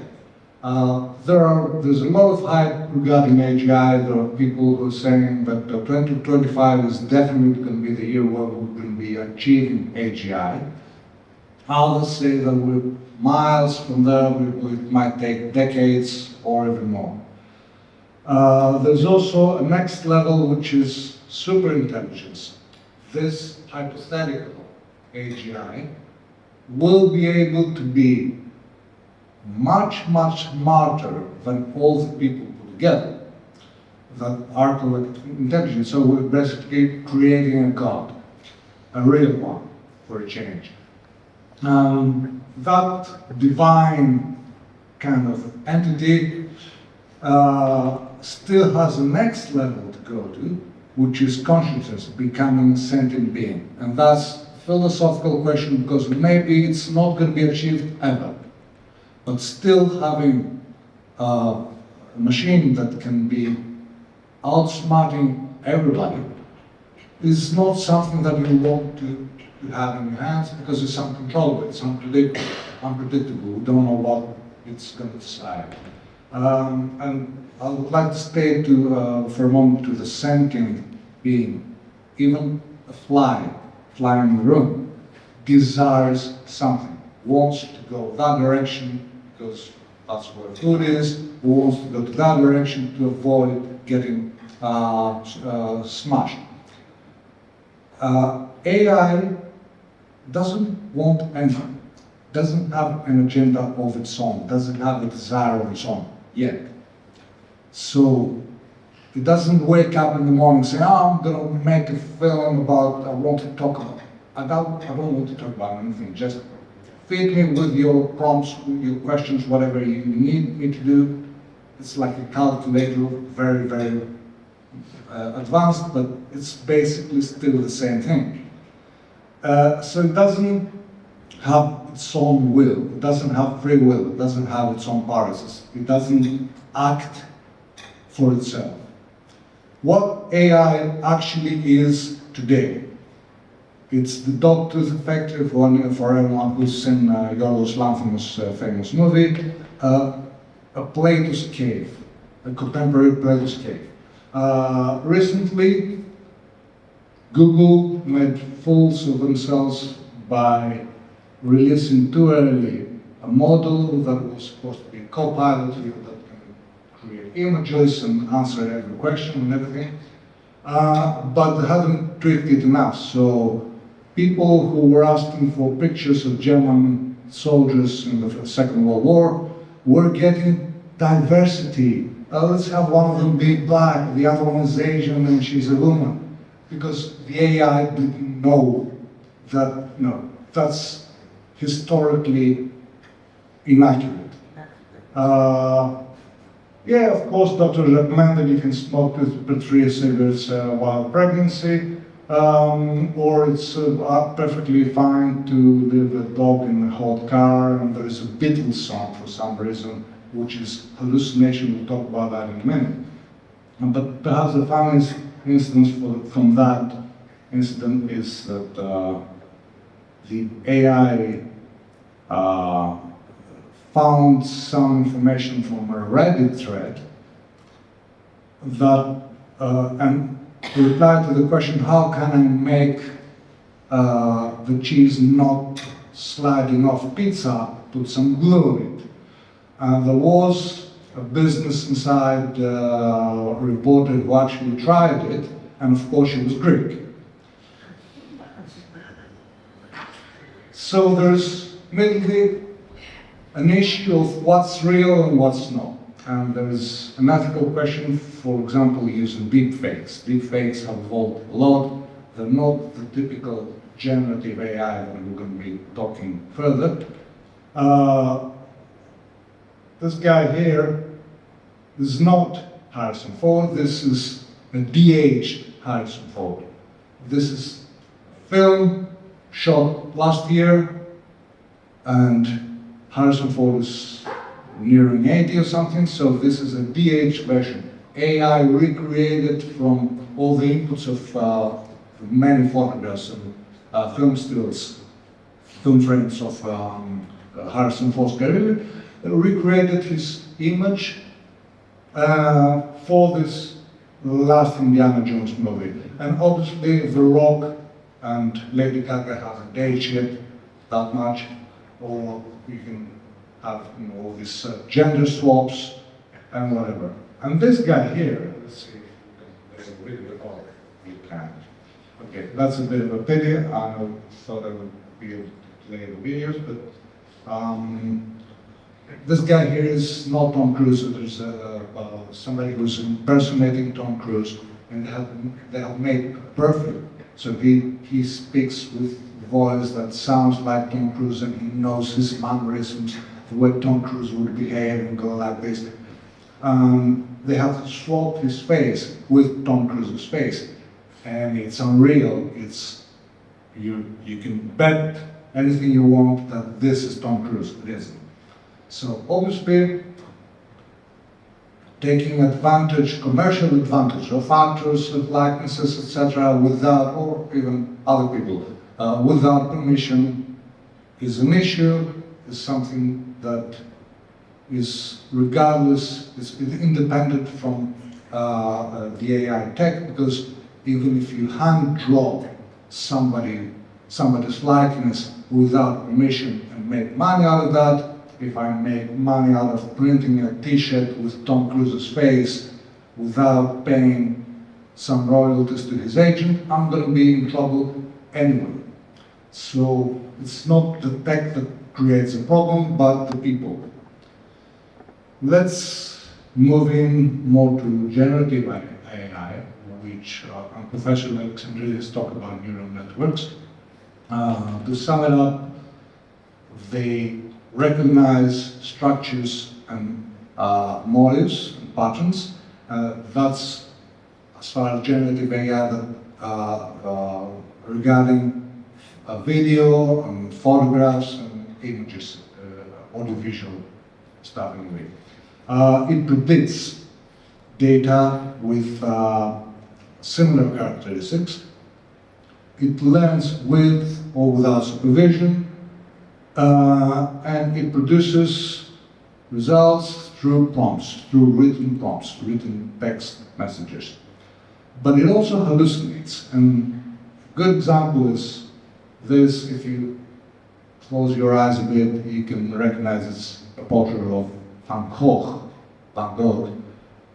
E: There's a lot of hype regarding AGI. There are people who are saying that 2025 is definitely going to be the year where we're going to be achieving AGI. Others say that we're miles from there, it might take decades or even more. There's also a next level, which is superintelligence. This hypothetical AGI will be able to be much, much smarter than all the people put together that are collective intelligence. So we're basically creating a god, a real one, for a change. That divine kind of entity still has a next level to go to, which is consciousness, becoming a sentient being. And that's a philosophical question, because maybe it's not going to be achieved ever. But still having a machine that can be outsmarting everybody is not something that you want to have in your hands, because it's uncontrollable, it's unpredictable. We don't know what it's going to decide. And I would like to stay for a moment to the sentient being. Even a fly in the room desires something, wants to go that direction because that's where food is, who wants to go to that direction to avoid getting smashed. AI doesn't want anything, doesn't have an agenda of its own, doesn't have a desire of its own yet. So it doesn't wake up in the morning and say, I'm going to make a film about, I want to talk about, I don't want to talk about anything, just feed me with your prompts, your questions, whatever you need me to do. It's like a calculator, very, very advanced, but it's basically still the same thing. So it doesn't have its own will, it doesn't have free will, it doesn't have its own powers, it doesn't act for itself. What AI actually is today, it's the dog-tooth effect for everyone who's seen Yorgos Lanthimos' famous movie, a Plato's cave, a contemporary Plato's cave. Recently, Google made fools of themselves by releasing too early a model that was supposed to be a co-pilot that can create images and answer every question and everything, but they hadn't tweaked it enough. So people who were asking for pictures of German soldiers in the Second World War were getting diversity. Let's have one of them be black, the other one is Asian, and she's a woman. Because the AI didn't know that, no, that's historically inaccurate. Yeah, of course, doctors recommend that you can smoke with 3 cigarettes while pregnancy, or it's perfectly fine to leave a dog in a hot car, and there is a Beatles song for some reason, which is hallucination. We'll talk about that in a minute. But perhaps the funniest instance from that incident is that the AI found some information from a Reddit thread that, and replied to the question, how can I make the cheese not sliding off pizza, put some glue in it. And there was a business inside reporter who actually tried it, and of course she was Greek. So there's immediately an issue of what's real and what's not. And there is an ethical question, for example, using deepfakes. Deepfakes have evolved a lot. They're not the typical generative AI that we're going to be talking further. This guy here is not Harrison Ford. This is a de-aged Harrison Ford. This is a film shot last year, and Harrison Ford is nearing 80 or something, so this is a de-aged version. AI recreated from all the inputs of many photographs and film stills, film frames of Harrison Ford's career, recreated his image for this last Indiana Jones movie. And obviously The Rock and Lady Gaga haven't aged yet that much, or you can have all these gender swaps and whatever. And this guy here, let's see if we can read it all. You can. Okay, that's a bit of a pity. I thought I would be able to play the videos, but this guy here is not Tom Cruise. There's somebody who's impersonating Tom Cruise, and they have made perfect. So he speaks with a voice that sounds like Tom Cruise, and he knows his mannerisms, the way Tom Cruise would behave and go like this. They have swapped his face with Tom Cruise's face, and it's unreal. It's you can bet anything you want that this is Tom Cruise. It isn't. So obviously, taking advantage, commercial advantage of actors, of likenesses, etc., without, or even other people, without permission, is an issue, is something that is regardless, is independent from the AI tech, because even if you hand draw somebody's likeness without permission and make money out of that, if I make money out of printing a t-shirt with Tom Cruise's face without paying some royalties to his agent, I'm going to be in trouble anyway. So it's not the tech that creates a problem, but the people. Let's move in more to generative AI, which Professor Alexandridis talked about neural networks. To sum it up, they recognize structures and motives and patterns. That's as far as generative AI regarding video and photographs and images, audiovisual stuff anyway. It predicts data with similar characteristics. It learns with or without supervision, and it produces results through prompts, through written prompts, written text messages. But it also hallucinates, and a good example is this. If you close your eyes a bit, you can recognize it's a portrait of Van Gogh.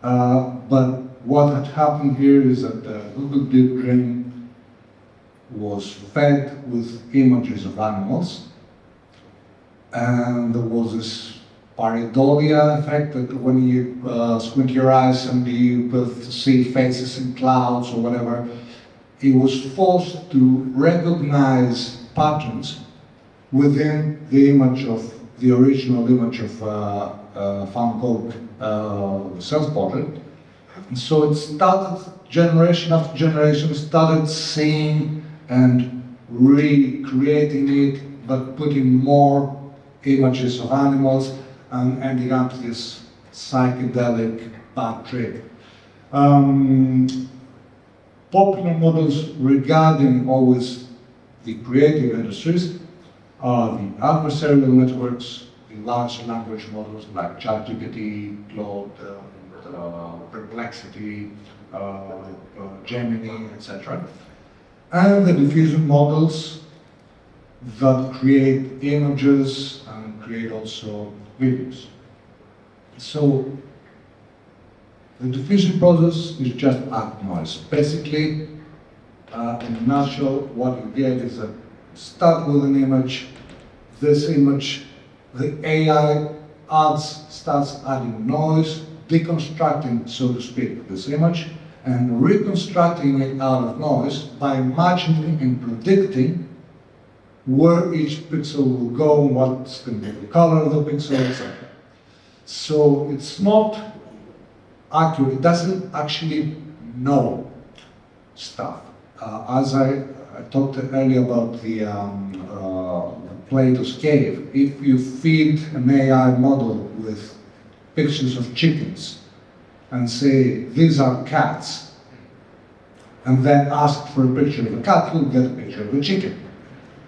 E: But what had happened here is that Google Deep Dream was fed with images of animals, and there was this pareidolia effect that when you squint your eyes and you see faces in clouds or whatever, it was forced to recognize patterns within the image of the original image of Van Gogh self-portrait. And so it started, generation after generation, started seeing and recreating it, but putting more images of animals and ending up this psychedelic bad trip. Popular models regarding always the creative industries are the adversarial networks, the large language models like ChatGPT, Claude, Perplexity, Gemini, etc. And the diffusion models that create images and create also videos. So the diffusion process is just act noise. Basically, in a nutshell, what you get is a start with an image. This image the AI starts adding noise, deconstructing, so to speak, this image, and reconstructing it out of noise by imagining and predicting where each pixel will go, what's going to be the color of the pixel, etc. So it's not accurate, it doesn't actually know stuff. As I talked earlier about the Plato's cave, if you feed an AI model with pictures of chickens and say, these are cats, and then ask for a picture of a cat, you'll get a picture of a chicken.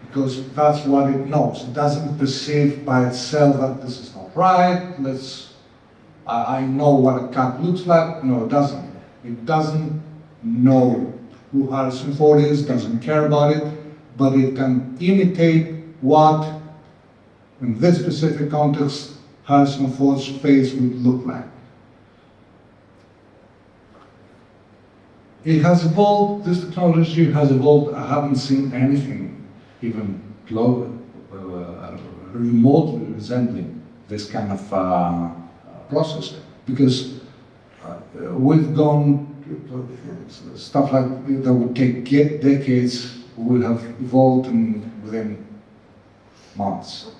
E: Because that's what it knows. It doesn't perceive by itself that this is not right, I know what a cat looks like. No, it doesn't. It doesn't know who Harrison Ford is, doesn't care about it, but it can imitate what, in this specific context, Harrison Ford's face would look like. It has evolved, this technology has evolved. I haven't seen anything even remotely resembling this kind of process, because we've gone, stuff like that would take decades would have evolved within months.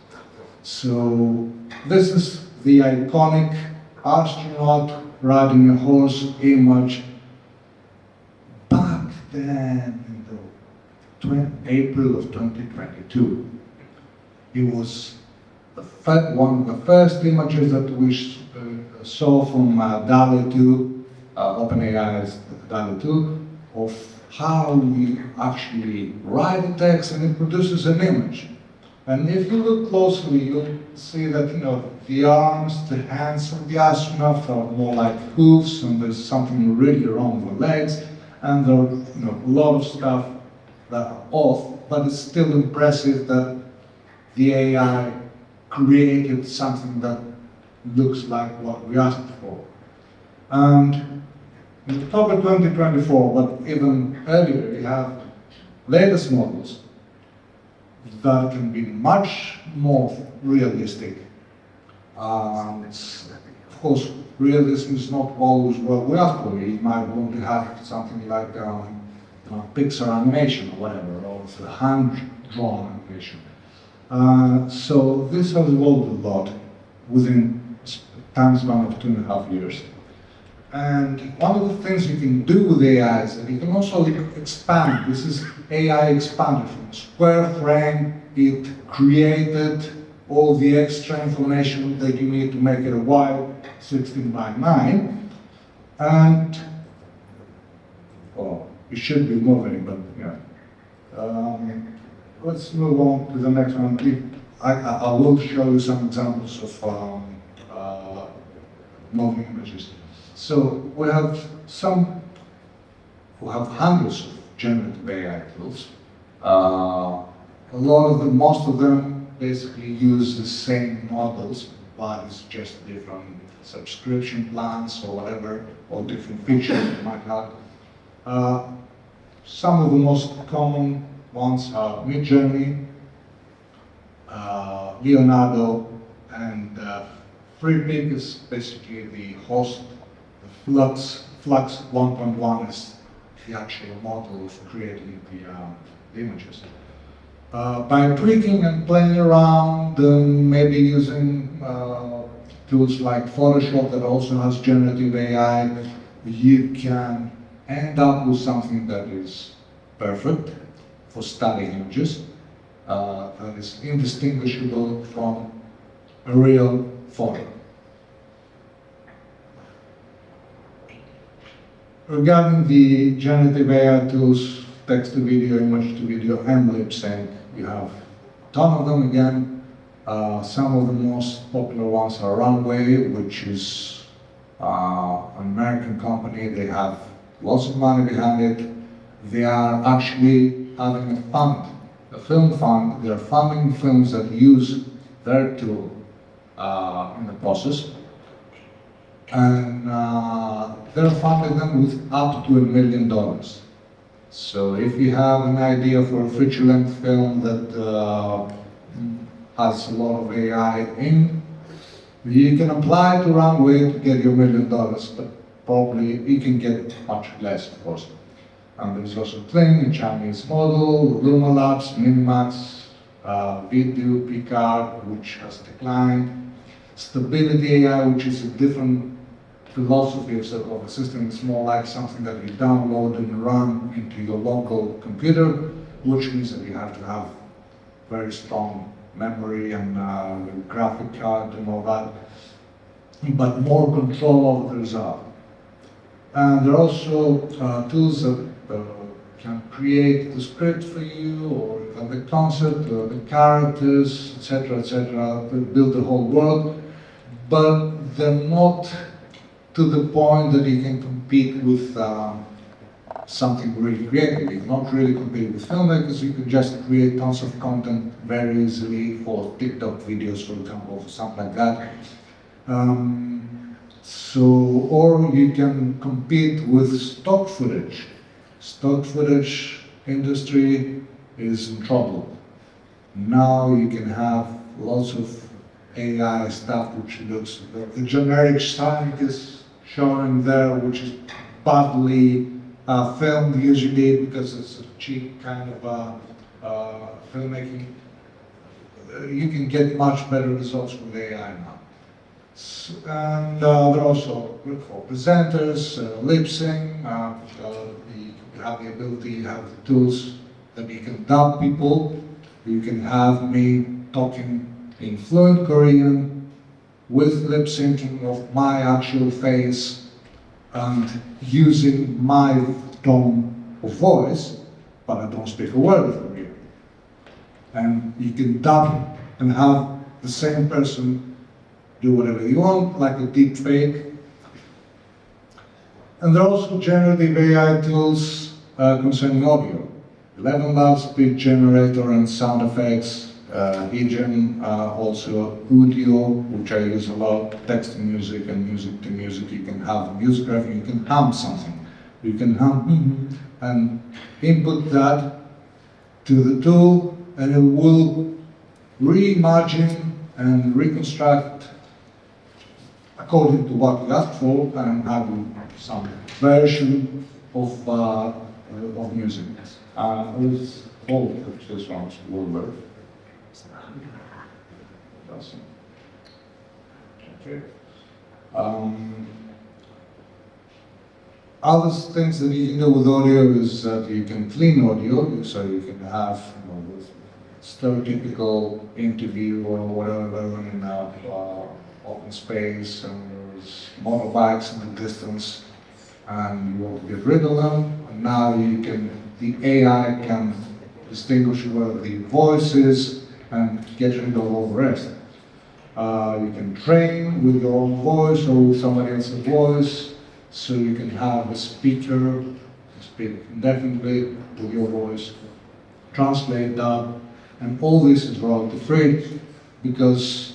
E: So this is the iconic astronaut riding a horse image back then in April of 2022. It was one of the first images that we saw from DALL-E 2, OpenAI's DALL-E 2, of how we actually write the text and it produces an image. And if you look closely, you'll see that the arms, the hands of the astronaut are more like hoofs, and there's something really wrong with the legs, and there are a lot of stuff that are off, but it's still impressive that the AI created something that looks like what we asked for. And in October 2024, but even earlier, we have latest models that can be much more realistic. Of course, realism is not always what we ask for. You might want to have something like Pixar animation or whatever, or hand-drawn animation. So this has evolved a lot within a time span of 2.5 years. And one of the things you can do with AI is that you can also expand. This is AI expanded from a square frame. It created all the extra information that you need to make it a wide 16 by 9. And, well, it should be moving, but yeah. Let's move on to the next one. I will show you some examples of moving images. So we have hundreds of generative AI tools. Most of them basically use the same models, but it's just different subscription plans or whatever, or different features you might have. Some of the most common ones are Midjourney, Leonardo, and FreePic is basically the host. The Flux 1.1 is the actual model of creating the images. By tweaking and playing around, maybe using tools like Photoshop that also has generative AI, you can end up with something that is perfect for static images, that is indistinguishable from a real photo. Regarding the generative AI tools, text to video, image to video, and lip sync, you have a ton of them again. Some of the most popular ones are Runway, which is an American company. They have lots of money behind it. They are actually having a fund, a film fund. They are funding films that use their tool in the process. And they're funding them with up to $1 million. So if you have an idea for a feature-length film that has a lot of AI in. You can apply to runway to get your $1 million, but probably you can get much less, of course. And there's also Kling, a Chinese model, Luma Labs, Minimax, Video, Picard, which has declined. Stability AI, which is a different philosophy of a system. It's more like something that you download and run into your local computer, which means that you have to have very strong memory and graphic card and all that, but more control of the result. And there are also tools that can create the script for you, or the concept, or the characters, etc., build the whole world, but they're not to the point that you can compete with something really creative. You cannot really compete with filmmakers. You can just create tons of content very easily for TikTok videos, for example, or something like that. Or you can compete with stock footage. Stock footage industry is in trouble. Now you can have lots of AI stuff which looks, the generic scientist showing there, which is badly filmed usually because it's a cheap kind of filmmaking. You can get much better results with AI now. And there are also good for presenters, lip sync. You have the ability, you have the tools that you can dub people. You can have me talking in fluent Korean with lip syncing of my actual face and using my tone of voice, but I don't speak a word of Korean. And you can dub and have the same person do whatever you want, like a deep fake. And there are also generative AI tools concerning audio. 11 Labs, speech generator and sound effects, Engine, also audio, which I use a lot, text to music and music to music. You can have music graphic, you can hum something. You can hum and input that to the tool, and it will reimagine and reconstruct according to what you asked for, and have some version of music. With all of this ones will work. Okay. Other things that you can do with audio is that you can clean audio, so you can have stereotypical interview or whatever in open space, and there's motorbikes in the distance, and you want to get rid of them. And now the AI can distinguish where the voice is and get rid of all the rest. You can train with your own voice or with somebody else's voice, so you can have a speaker speak indefinitely with your voice, translate that, and all this is royalty free because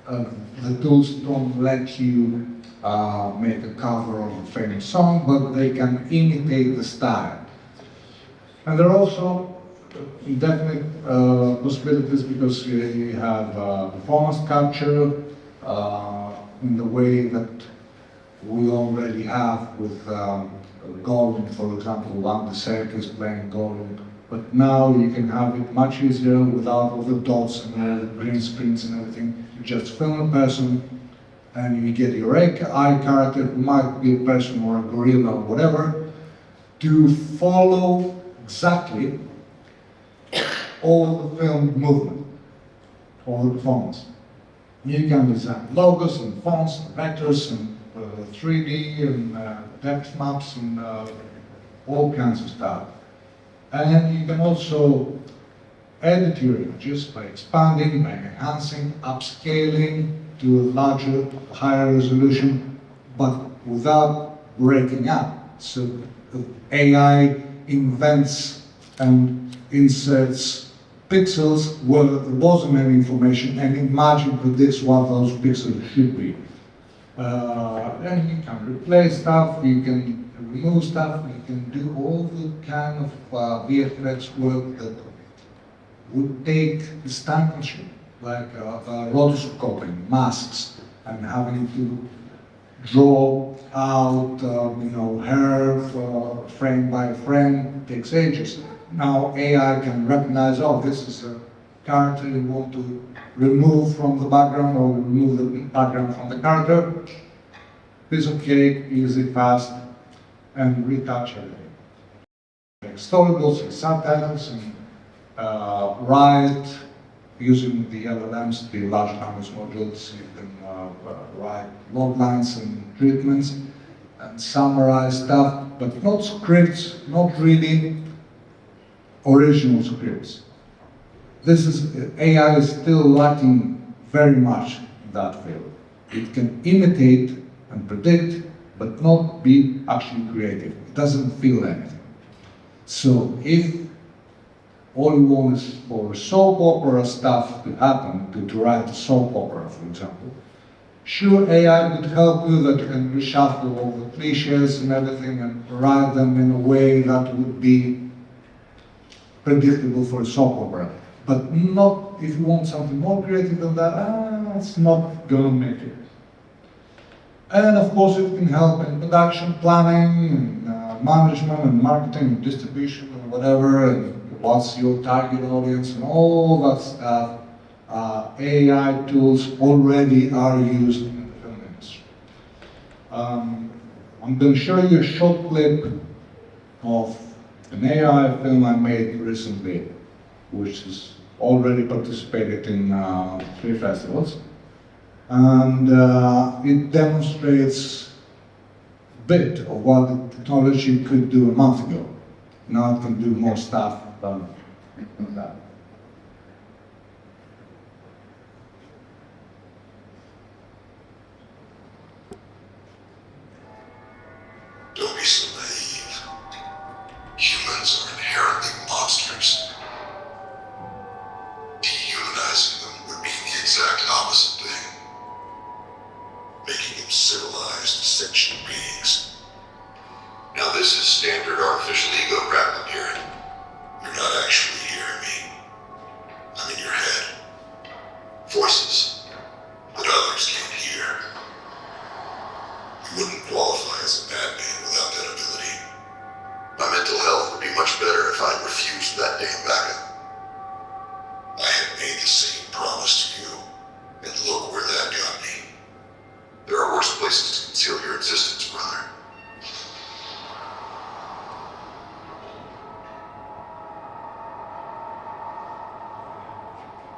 E: the tools don't let you make a cover of a famous song, but they can imitate the style. And there are also definite possibilities because you have performance capture in the way that we already have with Golden, for example. One is playing Golden, but now you can have it much easier without all the dots and all the green screens and everything. You just film a person and you get your eye character, who might be a person or a gorilla or whatever, to follow exactly all the film movement, all the performance. You can design logos and fonts and vectors and 3D and depth maps and all kinds of stuff. And you can also edit your images by expanding, by enhancing, upscaling to a larger, higher resolution, but without breaking up. So the AI invents and inserts pixels where there wasn't any information and imagine predicts what those pixels should be. And you can replace stuff, you can remove stuff, you can do all the kind of VFX work that would take this time consuming, like rotoscoping, masks, and having to draw out, hair frame by frame, takes ages. Now AI can recognize, oh, this is a character you want to remove from the background, or remove the background from the character. Piece of cake, easy, fast, and retouch everything. Like storyboards and subtitles, and write using the LLMs, the large language modules. You can write log lines and treatments and summarize stuff, but not scripts, not really original scripts. AI is still lacking very much in that field. It can imitate and predict, but not be actually creative. It doesn't feel anything. So if all you want is for soap opera stuff to happen, to write a soap opera, for example, sure, AI could help you, that you can reshuffle all the cliches and everything and write them in a way that would be predictable for a soap opera. But not if you want something more creative than that, it's not gonna make it. And of course, it can help in production planning, and management, and marketing, and distribution, and whatever, and what's your target audience, and all that stuff. AI tools already are used in the film industry. I'm going to show you a short clip of an AI film I made recently, which has already participated in 3 festivals. And it demonstrates a bit of what the technology could do a month ago. Now it can do more stuff than that.
F: Don't be so naive. Humans are inherently monsters. Dehumanizing them would mean the exact opposite thing. Making them civilized, sentient beings. Now this is standard artificial ego racketeering. You're not actually hearing me. I'm in your head. Voices that others can't hear. You wouldn't qualify as a madman without that ability. My mental health would be much better if I'd refused that damn backup. I had made the same promise to you, and look where that got me. There are worse places to conceal your existence, brother.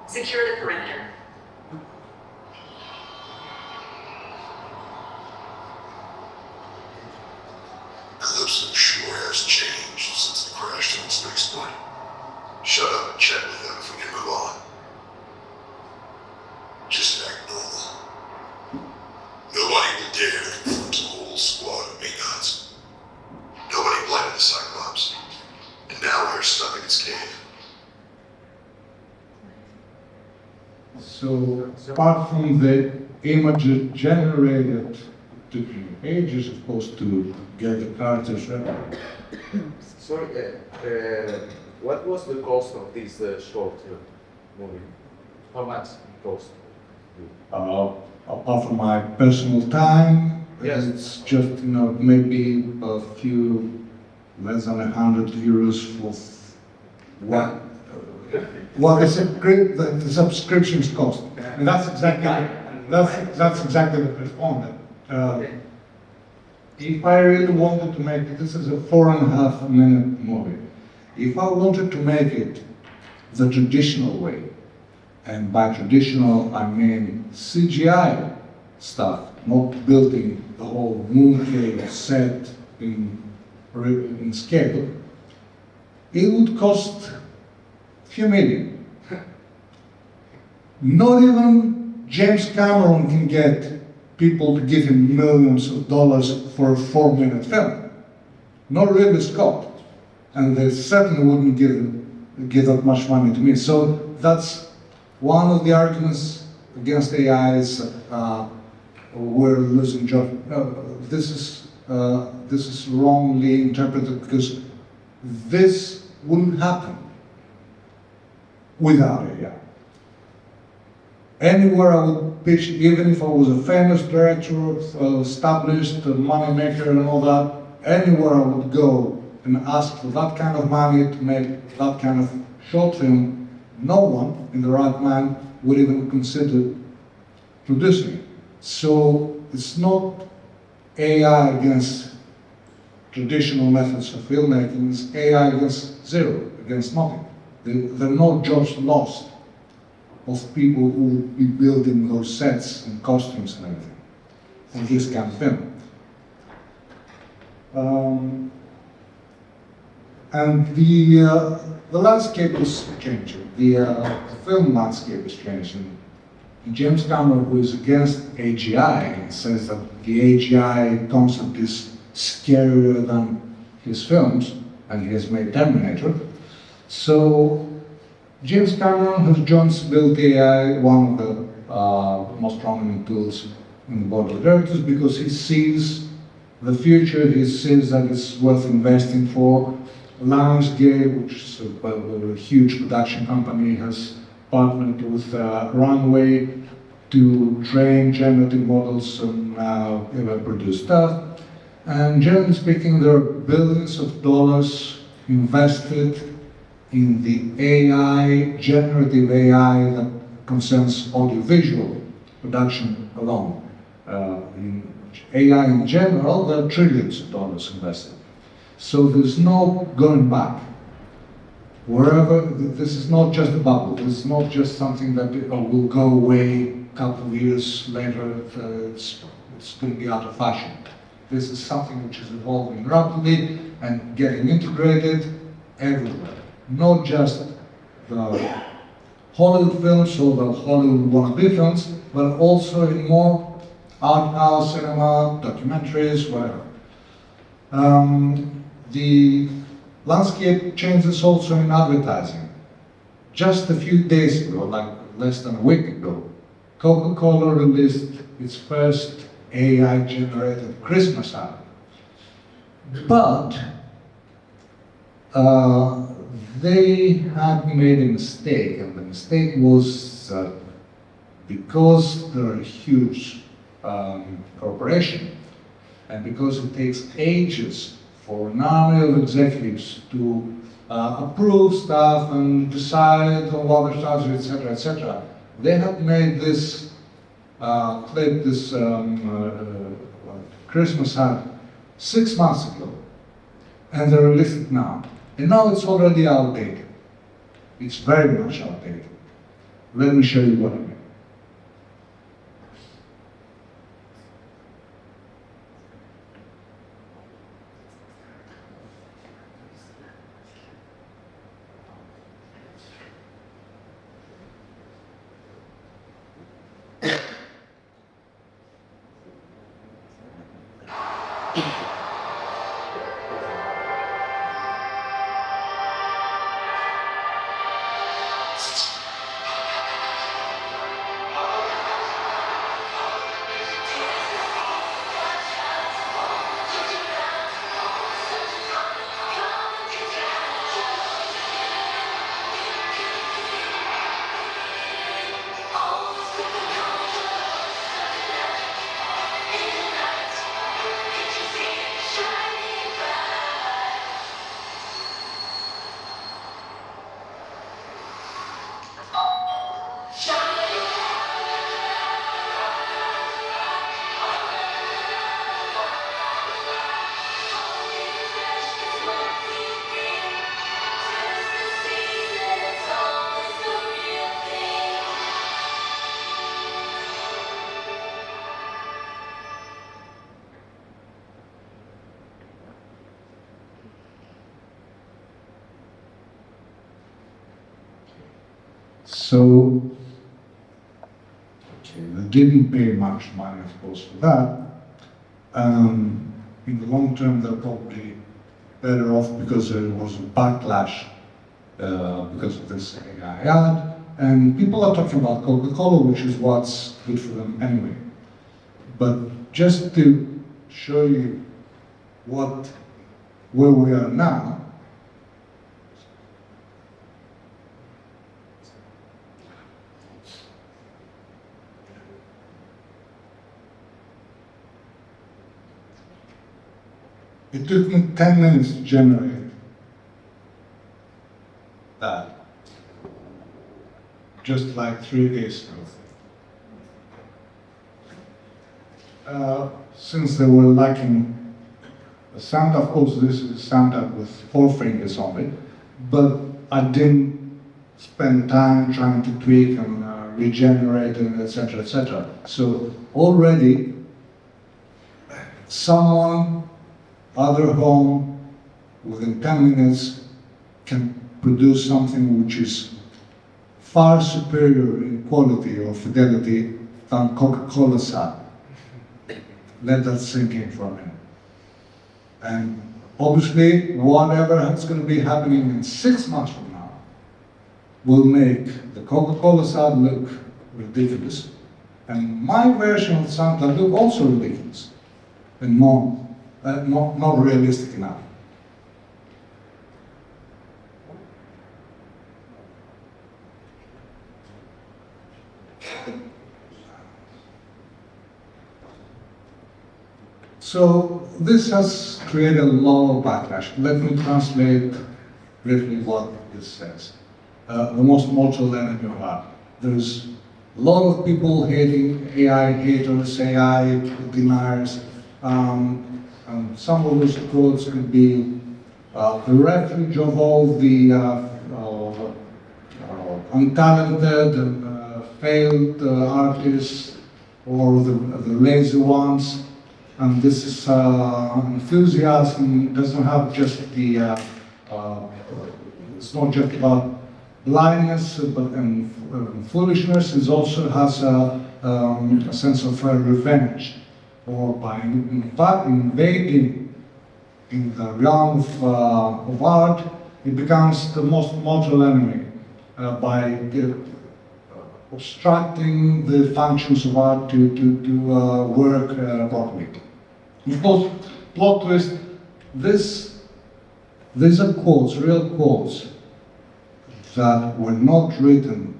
G: Secure the perimeter.
F: Calypso sure has changed since the crash on spaceport. Shut up and chat with them if we can move on. Just act normal. Nobody will dare to confront a whole squad of Megons. Nobody blinded the Cyclops. And now we're stuck in its cave.
E: So, apart from the images generated to the page, you're supposed to get the characters right.
H: Sorry, what was the cost of this short movie? How much it cost?
E: Apart from my personal time,
H: Yes.
E: it's just, maybe a few, less than 100 euros for what the subscriptions cost. And that's exactly the respondent. If I really wanted to make it, this is a 4.5 minute movie. If I wanted to make it the traditional way, and by traditional I mean CGI stuff, not building the whole mooncake set in scale, it would cost a few million. Not even James Cameron can get people to give him millions of dollars for a 4-minute film. Not Ridley Scott. And they certainly wouldn't give that much money to me. So that's one of the arguments against AI is we're losing jobs. This is wrongly interpreted because this wouldn't happen. without AI. Anywhere I would pitch, even if I was a famous director, established money maker and all that, anywhere I would go and ask for that kind of money to make that kind of short film, no one in the right mind would even consider producing it. So it's not AI against traditional methods of filmmaking, it's AI against zero, against nothing. There are no jobs lost of people who will be building those sets and costumes and everything for this kind of film. And the landscape is changing. The film landscape is changing. James Cameron, who is against AGI, and says that the AGI concept is scarier than his films, and he has made Terminator. So James Cameron has joined built AI, one of the most prominent tools in the board of directors, because he sees the future. He sees that it's worth investing for. Lionsgate, which is a huge production company, has partnered with Runway to train generative models and produce stuff. And generally speaking, there are billions of dollars invested in the AI, generative AI that concerns audiovisual production alone. In AI in general, there are trillions of dollars invested. So there's no going back. Wherever, this is not just a bubble, this is not just something that will go away a couple of years later, it's going to be out of fashion. This is something which is evolving rapidly and getting integrated everywhere. Not just the Hollywood films or the Hollywood wannabe films, but also in more art house cinema, documentaries, whatever. The landscape changes also in advertising. Just a few days ago, like less than a week ago, Coca-Cola released its first AI-generated Christmas ad. But they had made a mistake, and the mistake was because they're a huge corporation, and because it takes ages for an army of executives to approve stuff and decide on what they're charging, etc., etc. They had made this clip, this Christmas ad 6 months ago, and they released it now. And now it's already outdated. It's very much outdated. Let me show you what I mean. So, they didn't pay much money, of course, for that. In the long term, they're probably better off because there was a backlash because of this AI ad. And people are talking about Coca-Cola, which is what's good for them anyway. But just to show you where we are now, It took me 10 minutes to generate that, just like 3 days ago. Since they were lacking Santa, of course, this is Santa with 4 fingers on it, but I didn't spend time trying to tweak and regenerate and etc., etc. So already, someone, other home, within 10 minutes, can produce something which is far superior in quality or fidelity than Coca-Cola sad. Let that sink in for a minute. And obviously, whatever is going to be happening in 6 months from now will make the Coca-Cola sad look ridiculous, and my version of Santa look also ridiculous, and not realistic enough. So this has created a lot of backlash. Let me translate briefly what this says. The most mortal enemy of art. There's a lot of people hating AI haters, AI deniers. And some of those quotes could be the refuge of all the untalented and failed artists, or the lazy ones. And this is enthusiasm doesn't have just the, it's not just about blindness and foolishness, it also has a sense of revenge. Or by invading in the realm of art, it becomes the most mortal enemy by obstructing the functions of art to work properly. Of course, plot twist, these are quotes, real quotes, that were not written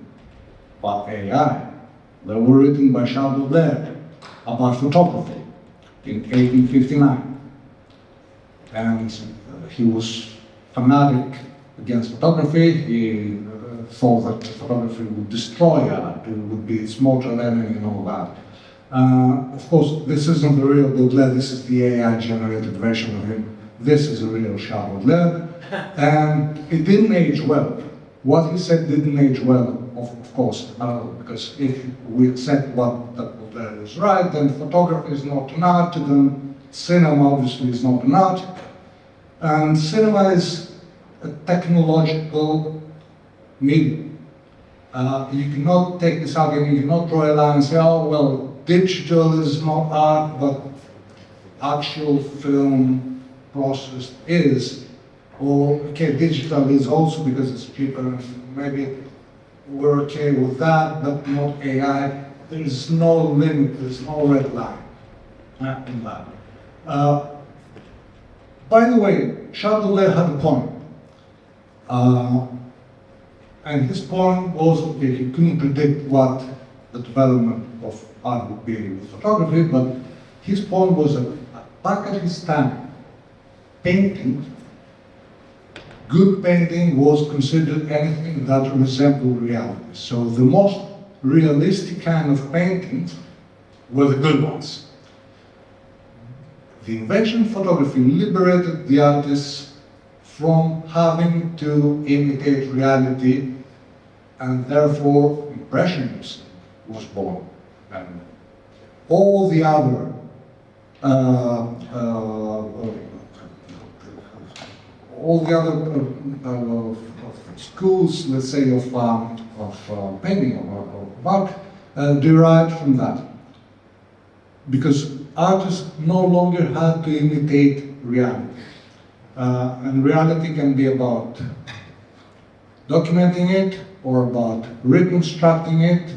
E: by AI. They were written by Charles Baudelaire about photography in 1859. And he was fanatic against photography. He thought that photography would destroy art, it would be its mortal enemy and all that. Of course, this isn't the real Baudelaire, this is the AI-generated version of him. This is a real Charles Baudelaire, and it didn't age well. What he said didn't age well, of course, because if we accept what Baudelaire is right, then photography is not an art, then cinema obviously is not an art, and cinema is a technological medium. You cannot take this argument, you cannot draw a line and say, oh, well, digital is not art, but actual film process is. Or, okay, digital is also because it's cheaper, and maybe we're okay with that, but not AI. There is no limit, there's no red line in that. By the way, Charles Baudelaire had a point. And his point was, okay, he couldn't predict what the development of art would be with photography, but his point was that back at his time, painting, good painting was considered anything that resembled reality. So the most realistic kind of paintings were the good ones. The invention of photography liberated the artists from having to imitate reality, and therefore Impressionism was born. And all the other schools, let's say, of painting or art derived from that. Because artists no longer had to imitate reality. And reality can be about documenting it or about reconstructing it,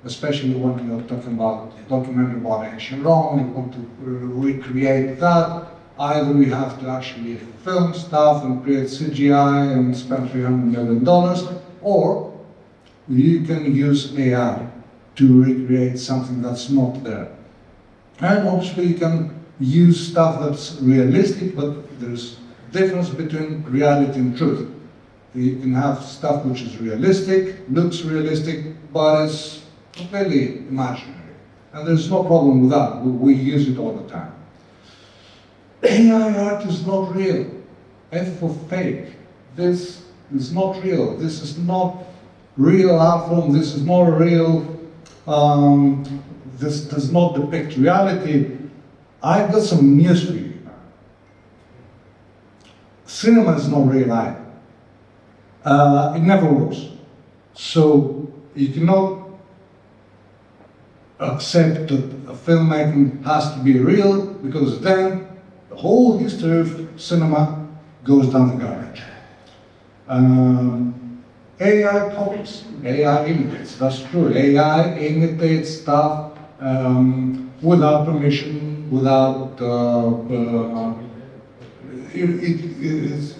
E: especially when you're talking about documentary about ancient Rome, you want to recreate that. Either we have to actually film stuff and create CGI and spend $300 million, or you can use AI to recreate something that's not there. And obviously you can use stuff that's realistic, but there's difference between reality and truth. You can have stuff which is realistic, looks realistic, but is completely imaginary. And there's no problem with that. We use it all the time. AI art is not real. F for fake. This is not real. This is not real art form. This is not a real, this does not depict reality. I've got some news for you. Cinema is not real either. It never was. So you cannot accept that filmmaking has to be real, because then the whole history of cinema goes down the garbage. AI copies, AI imitates, that's true. AI imitates stuff without permission, without, it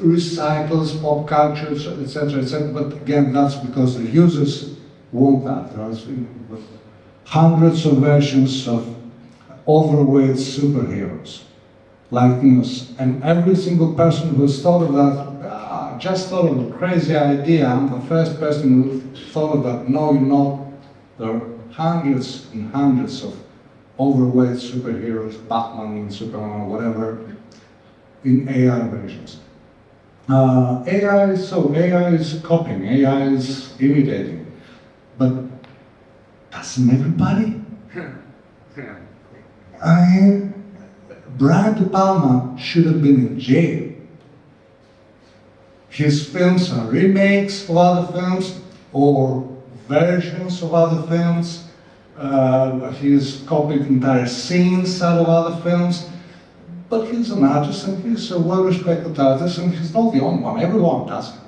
E: recycles pop culture, etc., etc. But again, that's because the users want that. There's hundreds of versions of overweight superheroes, likeness, and every single person who's thought of that, just thought of a crazy idea. I'm the first person who thought of that. No, you're not. There are hundreds and hundreds of overweight superheroes, Batman and Superman, or whatever, in AI versions. AI is copying, AI is imitating, but doesn't everybody? I mean, Brian De Palma should have been in jail. His films are remakes of other films or versions of other films. He's copied entire scenes out of other films. But he's an artist, and he's a well-respected artist, and he's not the only one. Everyone does it.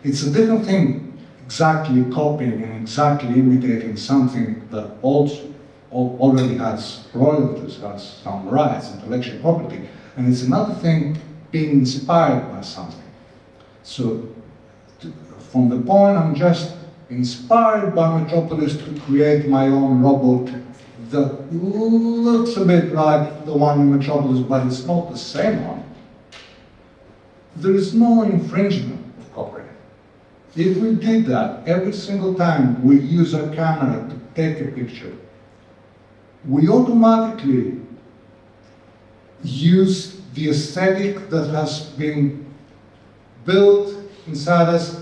E: It's a different thing exactly copying and exactly imitating something that also already has royalties, has some rights, intellectual property, and it's another thing being inspired by something. So, from the point I'm just inspired by Metropolis to create my own robot that looks a bit like the one in Metropolis, but it's not the same one. There is no infringement of copyright. If we did that every single time we use our camera to take a picture, we automatically use the aesthetic that has been built inside us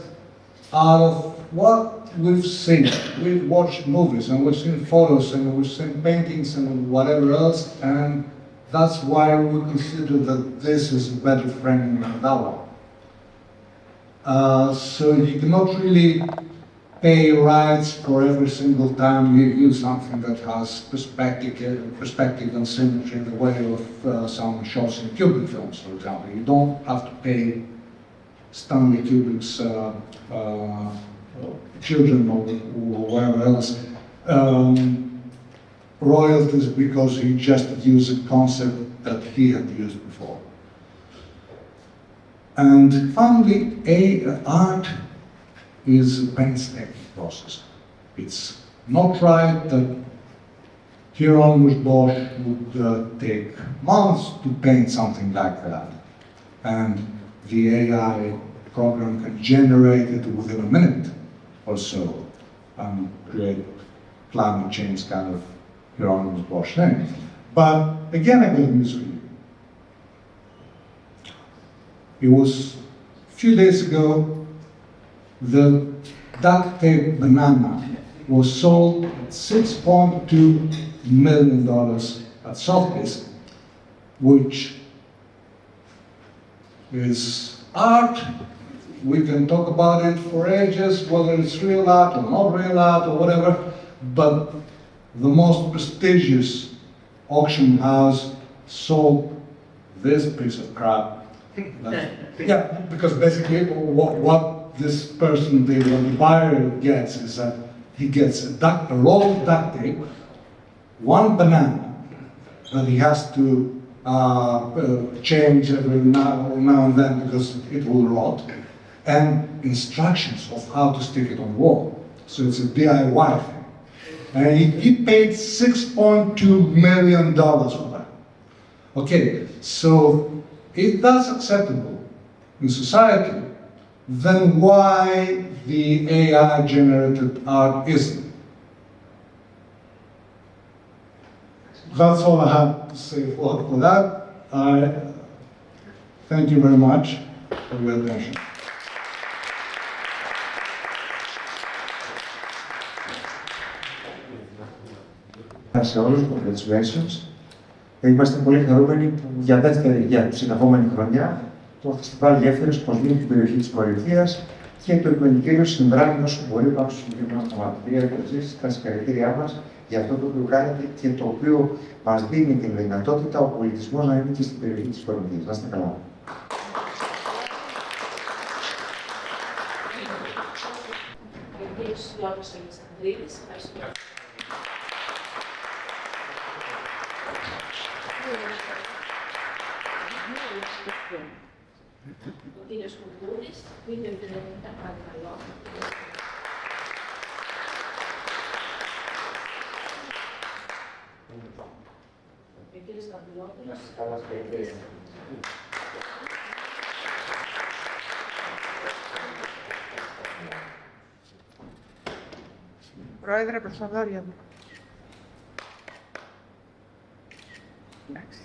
E: out of what we've seen. We've watched movies and we've seen photos and we've seen paintings and whatever else, and that's why we consider that this is a better framing than that one. So you cannot really pay rights for every single time you use something that has perspective and symmetry the way of some shots in Kubrick films, for example. You don't have to pay Stanley Kubrick's children or whatever else royalties because he just used a concept that he had used before. And finally, art is a painstaking process. It's not right that Hieronymus Bosch would take months to paint something like that, and the AI program can generate it within a minute or so and create climate change kind of Hieronymus Bosch thing. But again, I got news for you. It was a few days ago, the duct tape banana was sold at $6.2 million at Sotheby's, which is art. We can talk about it for ages, whether it's real art or not real art or whatever, but the most prestigious auction house sold this piece of crap. Yeah, because basically what this person, the buyer gets is that he gets a roll of duct tape, one banana that he has to change every now and then because it will rot, and instructions of how to stick it on the wall. So it's a DIY thing. And he paid $6.2 million for that. Okay, so if that's acceptable in society, then why the AI-generated art isn't? That's all I have to say for that. Thank you very much for your attention.
G: Σε όλους, congratulations. Είμαστε πολύ χαρούμενοι που για τη συνεχόμενη χρονιά το φεστιβάλ Γέφυρες προσδίδει την περιοχή της Κορινθίας και το Εκμελητήριο συμβράδει όσο μπορεί πάνω στο συγκεκριμένο κομμάτι. Κύριε Κοτσίση, τα συγχαρητήριά μας για αυτό το οποίο κάνετε και το οποίο μας δίνει την δυνατότητα ο πολιτισμός να είναι και στην περιοχή της Κορινθίας. Να είστε καλά.
A: Alexandridis, ευχαριστώ. Ο κύριος Κoukoudis, βίντεο επιδερμικά, παρακαλώ. Ο κύριος Stamatopoulos.
I: Πρόεδρε, προς τα δόρια μου. Εντάξει.